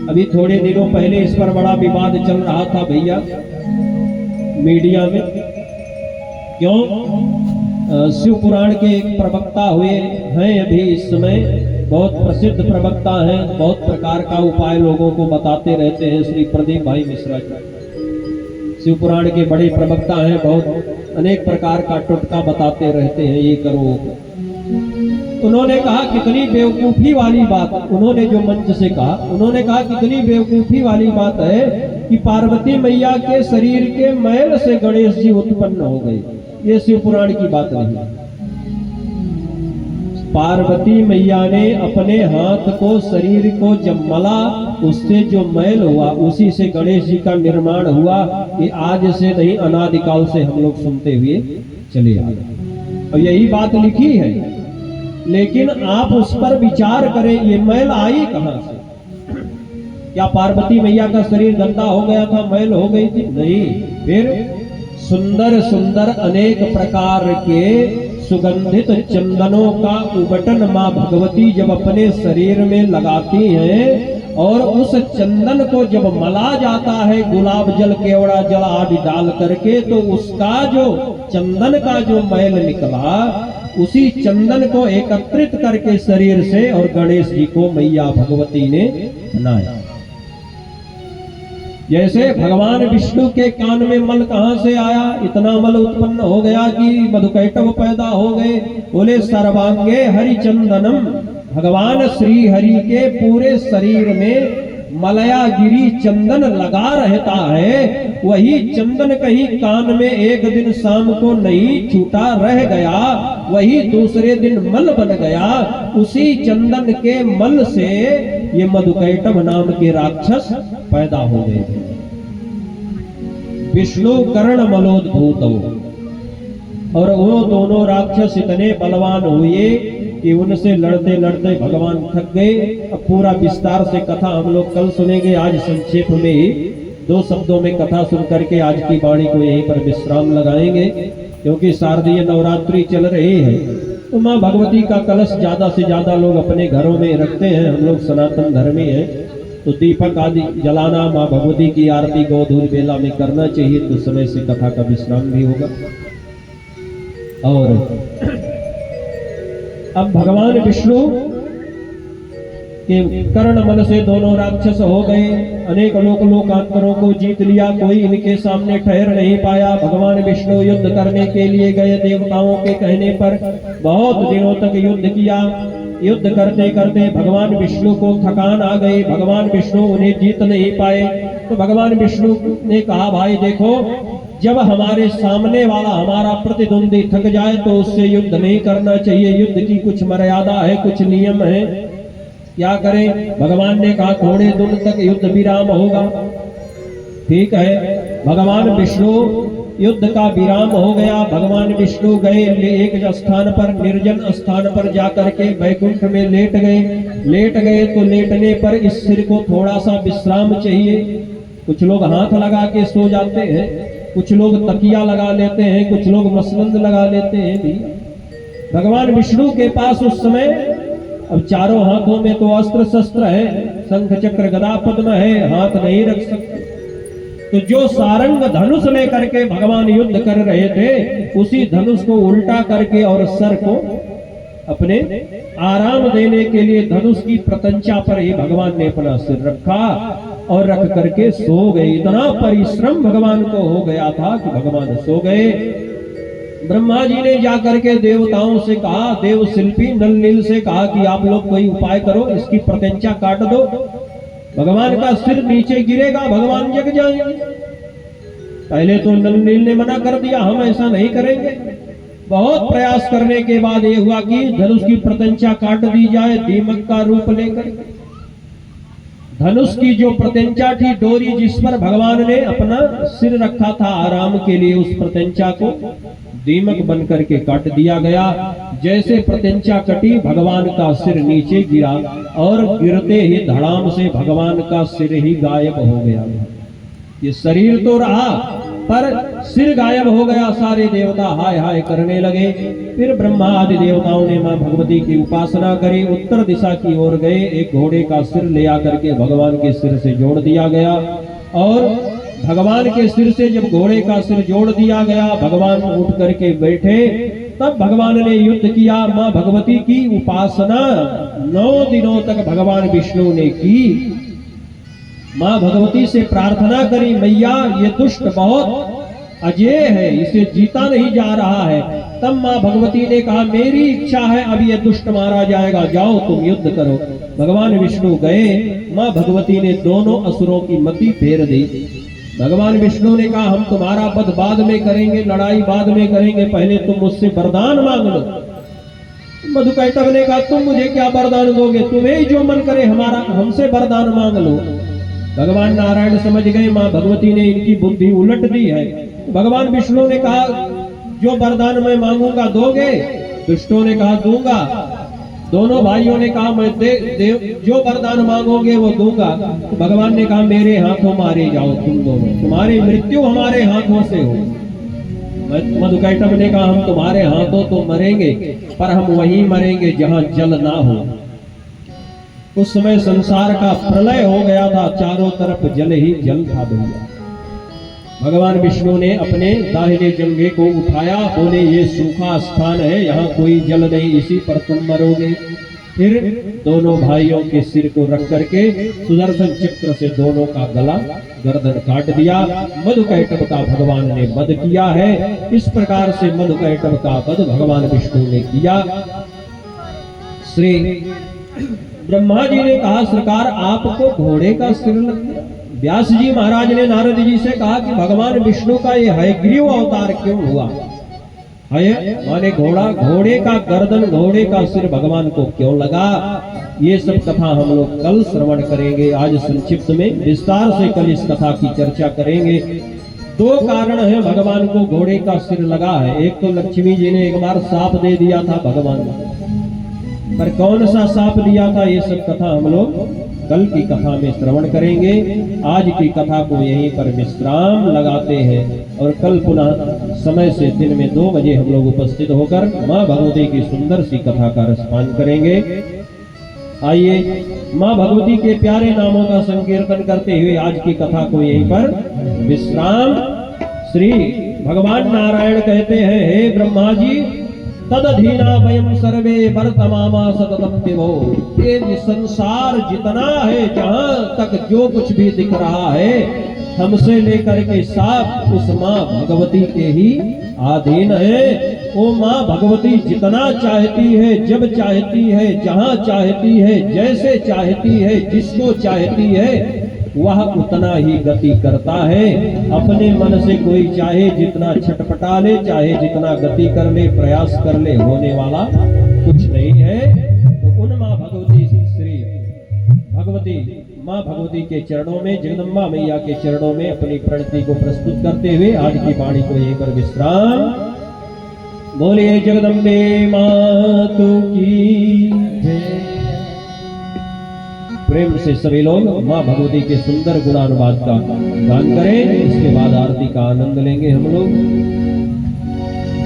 अभी थोड़े दिनों पहले इस पर बड़ा विवाद चल रहा था भैया मीडिया में। क्यों? शिव पुराण के एक प्रवक्ता हुए हैं अभी इस समय, बहुत प्रसिद्ध प्रवक्ता हैं, बहुत प्रकार का उपाय लोगों को बताते रहते हैं, श्री प्रदीप भाई मिश्रा जी। शिव पुराण के बड़े प्रवक्ता हैं, बहुत अनेक प्रकार का टोटका बताते रहते हैं, ये करो। उन्होंने कहा कितनी बेवकूफी वाली बात, उन्होंने जो मंच से कहा, उन्होंने कहा कितनी बेवकूफी वाली बात है कि पार्वती मैया के शरीर के मैल से गणेश जी उत्पन्न हो गए। ये शिव पुराण की बात नहीं। पार्वती मैया ने अपने हाथ को, शरीर को जब मला, उससे जो मैल हुआ उसी से गणेश जी का निर्माण हुआ। ये आज से नहीं, अनादिकाल से हम लोग सुनते हुए चले आए और यही बात लिखी है। लेकिन आप उस पर विचार करें, ये मैल आई कहां से? क्या पार्वती मैया का शरीर गंदा हो गया था, मैल हो गई थी? नहीं। फिर सुंदर सुंदर अनेक प्रकार के सुगंधित चंदनों का उबटन मां भगवती जब अपने शरीर में लगाती हैं और उस चंदन को जब मला जाता है गुलाब जल, केवड़ा जल आदि डाल करके, तो उसका जो चंदन का जो मैल निकला, उसी चंदन को एकत्रित करके शरीर से और गणेश जी को मैया भगवती ने बनाया। जैसे भगवान विष्णु के कान में मल कहां से आया? इतना मल उत्पन्न हो गया कि मधुकैटभ पैदा हो गए। बोले सर्वांगे हरिचंदनम, भगवान श्री हरि के पूरे शरीर में मलयागिरी चंदन लगा रहता है। वही चंदन कहीं कान में एक दिन शाम को नहीं छूटा रह गया, वही दूसरे दिन मल बन गया। उसी चंदन के मल से ये मधुकैटभ नाम के राक्षस पैदा हो गए। विष्णु कर्ण मलोद्भूत, और वो दोनों राक्षस इतने बलवान हुए कि उनसे लड़ते लड़ते भगवान थक गए। अब पूरा विस्तार से कथा हम लोग कल सुनेंगे। आज संक्षेप में ही 2 शब्दों में कथा सुन करके आज की वाणी को यहीं पर विश्राम लगाएंगे, क्योंकि शारदीय नवरात्रि चल रही है। तो माँ भगवती का कलश ज्यादा से ज्यादा लोग अपने घरों में रखते हैं। हम लोग सनातन धर्मी हैं, तो दीपक आदि जलाना, माँ भगवती की आरती गोधूल बेला में करना चाहिए, तो समय से कथा का विश्राम भी होगा। और अब भगवान विष्णु के कर्ण मल से दोनों राक्षस हो गए। अनेक लोकांतरों को जीत लिया, कोई इनके सामने ठहर नहीं पाया। भगवान विष्णु युद्ध करने के लिए गए, देवताओं के कहने पर बहुत दिनों तक युद्ध किया। युद्ध करते करते भगवान विष्णु को थकान आ गई, भगवान विष्णु उन्हें जीत नहीं पाए। तो भगवान विष्णु ने कहा, भाई देखो, जब हमारे सामने वाला हमारा प्रतिद्वंदी थक जाए तो उससे युद्ध नहीं करना चाहिए, युद्ध की कुछ मर्यादा है, कुछ नियम है। क्या करें? भगवान ने कहा थोड़े दिन तक युद्ध विराम होगा। ठीक है, भगवान विष्णु युद्ध का विराम हो गया। भगवान विष्णु गए एक स्थान पर, निर्जन स्थान पर जाकर के वैकुंठ में लेट गए। लेट गए तो लेटने पर इस सिर को थोड़ा सा विश्राम चाहिए। कुछ लोग हाथ लगा के सो जाते हैं, कुछ लोग तकिया लगा लेते हैं, कुछ लोग मसलंद लगा लेते हैं। भी भगवान विष्णु के पास उस समय अब चारों हाथों में तो अस्त्र शस्त्र है, शंख चक्र गदा पद्म है, हाथ नहीं रख सकते। तो जो सारंग धनुष लेकर के भगवान युद्ध कर रहे थे, उसी धनुष को उल्टा करके और सर को अपने आराम देने के लिए धनुष की प्रतंचा पर ही भगवान ने अपना सिर रखा और रख करके सो गए। इतना परिश्रम भगवान को हो गया था कि भगवान सो गए। ब्रह्मा जी ने जाकर के देवताओं से कहा, देव शिल्पी नल नील से कहा कि आप लोग कोई उपाय करो, इसकी प्रत्यंचा काट दो, भगवान का सिर नीचे गिरेगा, भगवान जग जाएंगे। पहले तो नल नील ने मना कर दिया, हम ऐसा नहीं करेंगे। बहुत प्रयास करने के बाद ये हुआ कि धनुष की प्रत्यंचा काट दी जाए, दीमक का रूप लेकर। धनुष की जो प्रत्यंचा थी, डोरी जिस पर भगवान ने अपना सिर रखा था आराम के लिए, उस प्रत्यंचा को दीमक बन करके काट दिया गया। जैसे प्रत्यंचा कटी, भगवान का सिर नीचे गिरा और गिरते ही धड़ाम से भगवान का सिर ही गायब हो गया। ये शरीर तो रहा पर सिर गायब हो गया। सारे देवता हाय हाय करने लगे। फिर ब्रह्मा आदि देवताओं ने मां भगवती की उपासना करी, उत्तर दिशा की ओर गए। एक घोड़े का सिर ले आकर के भगवान के सिर से जोड़ दिया गया और भगवान के सिर से जब घोड़े का सिर जोड़ दिया गया, भगवान उठ करके बैठे। तब भगवान ने युद्ध किया। मां भगवती की उपासना 9 दिनों तक भगवान विष्णु ने की। मां भगवती से प्रार्थना करी, मैया ये दुष्ट बहुत अजय है, इसे जीता नहीं जा रहा है। तब मां भगवती ने कहा, मेरी इच्छा है अब ये दुष्ट मारा जाएगा, जाओ तुम युद्ध करो। भगवान विष्णु गए। मां भगवती ने दोनों असुरों की मति फेर दी। भगवान विष्णु ने कहा, हम तुम्हारा वध बाद में करेंगे, लड़ाई बाद में करेंगे, पहले तुम मुझसे वरदान मांग लो। मधुकैटभ ने कहा, तुम मुझे क्या वरदान दोगे? तुम्हें जो मन करे हमारा हमसे वरदान मांग लो। भगवान नारायण समझ गए मां भगवती ने इनकी बुद्धि उलट दी है। भगवान विष्णु ने कहा, जो वरदान मैं मांगूंगा दोगे? दुष्टों ने कहा, दूंगा। दोनों भाइयों ने कहा, मैं जो वरदान मांगोगे वो दूंगा। तो भगवान ने कहा, मेरे हाथों मारे जाओ तुम दोनों, तुम्हारी मृत्यु हमारे हाथों से हो। मधुकैटभ ने कहा, हम तुम्हारे हाथों तो मरेंगे, पर हम वहीं मरेंगे जहां जल ना हो। उस समय संसार का प्रलय हो गया था, चारों तरफ जल ही जल था भैया। भगवान विष्णु ने अपने दाहिने जंघे को उठाया, बोले ये सूखा स्थान है, यहाँ कोई जल नहीं, इसी पर तुम मरोगे। फिर दोनों भाइयों के सिर को रख करके सुदर्शन चक्र से दोनों का गला गर्दन काट दिया। मधुकैटभ का भगवान ने वध किया है। इस प्रकार से मधुकैटभ का वध भगवान विष्णु ने किया। श्री ब्रह्मा जी ने कहा, सरकार आपको घोड़े का सिर लग गया। व्यास जी महाराज ने नारद जी से कहा कि भगवान विष्णु का ये हयग्रीव अवतार क्यों हुआ? हय माने घोड़ा, घोड़े का गर्दन, घोड़े का सिर भगवान को क्यों लगा? ये सब कथा हम लोग कल श्रवण करेंगे। आज संक्षिप्त में विस्तार से कल इस कथा की चर्चा करेंगे। 2 कारण है भगवान को घोड़े का सिर लगा है। एक तो लक्ष्मी जी ने एक बार साप दे दिया था भगवान, पर कौन सा साप दिया था, ये सब कथा हम लोग कल की कथा में श्रवण करेंगे। आज की कथा को यहीं पर विश्राम लगाते हैं और कल पुनः समय से दिन में 2 बजे हम लोग उपस्थित होकर मां भगवती की सुंदर सी कथा का रसपान करेंगे। आइए मां भगवती के प्यारे नामों का संकीर्तन करते हुए आज की कथा को यहीं पर विश्राम। श्री भगवान नारायण कहते हैं, हे ब्रह्मा जी, तदधीना वयम सर्वे वर्तमामा सततम विभो। ये संसार जितना है, जहां तक जो कुछ भी दिख रहा है, हमसे लेकर के सब उस मां भगवती के ही अधीन है। वो माँ भगवती जितना चाहती है, जब चाहती है, जहाँ चाहती है, जैसे चाहती है, जिसको चाहती है, वह उतना ही गति करता है। अपने मन से कोई चाहे जितना छटपटा ले, चाहे जितना गति कर ले, प्रयास कर ले, होने वाला कुछ नहीं है। तो उन माँ भगवती श्री भगवती माँ भगवती के चरणों में, जगदम्बा मैया के चरणों में अपनी प्रणति को प्रस्तुत करते हुए आज की वाणी को यहीं पर विश्राम। बोलिए जगदम्बे मातु की जय। प्रेम से सभी लोग माँ भगवती के सुंदर गुणानुवाद का गान करें। इसके बाद आरती का आनंद लेंगे हम लोग।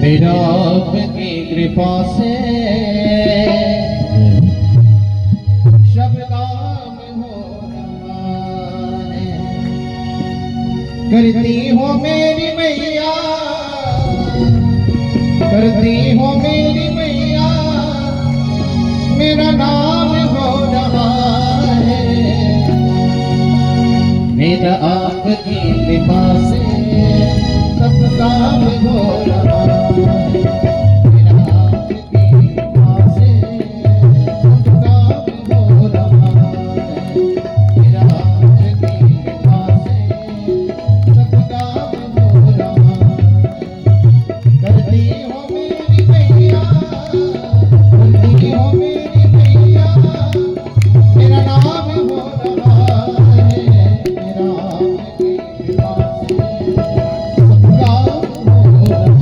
मेरा आपकी कृपा से शब्दाम हो रहा है, करती हो मेरी मैया, करती हो मेरी मैया, मेरा नाम हो रहा है। मेरा आपकी कृपा से सब काम हो रहा है। मेरा आपकी कृपा से सब काम हो रहा है। मेरा आपकी कृपा से सब काम हो रहा है। करती हो मेरी मैया, करती हो मेरी मैया, मेरा नाम हो रहा है। मेरा आपकी कृपा से सब काम हो रहा है।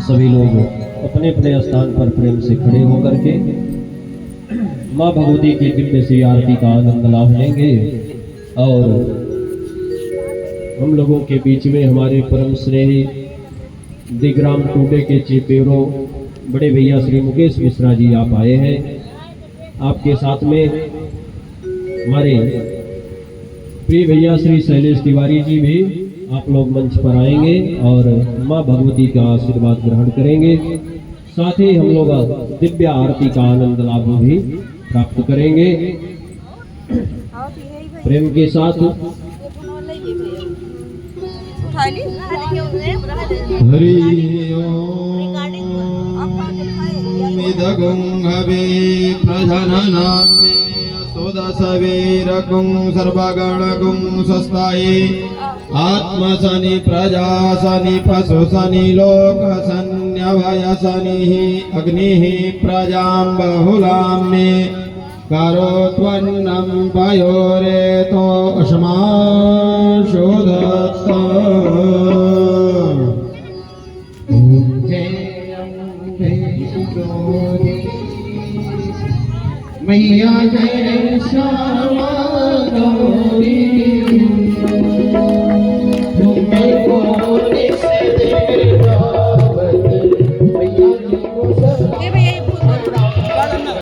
सभी लोग अपने अपने स्थान पर प्रेम से खड़े होकर के माँ भगवती की दिव्य सी आरती का आनंद लाभ लेंगे। और हम लोगों के बीच में हमारे परम स्नेही दिग्राम टूडे के चीफ ब्यूरो बड़े भैया श्री मुकेश मिश्रा जी आप आए हैं। आपके साथ में हमारे प्रिय भैया श्री शैलेश तिवारी जी भी आप लोग मंच पर आएंगे और माँ भगवती का आशीर्वाद ग्रहण करेंगे। साथ ही हम लोग दिव्य आरती का आनंद लाभ भी प्राप्त करेंगे। प्रेम के साथ हरि ओम इदगुं हवे प्रजननाम्ये सुदसवीरगुं सर्वगणगुं स्वस्ताये आत्मसनि प्रजासनि पशुसनि लोकसन्यवयसनिः अग्निः प्रजां बहुलां मे करोत्वन्नं पयोरेतो अश्माशोधत्त ॐ जय अम्बे गौरी मैया जय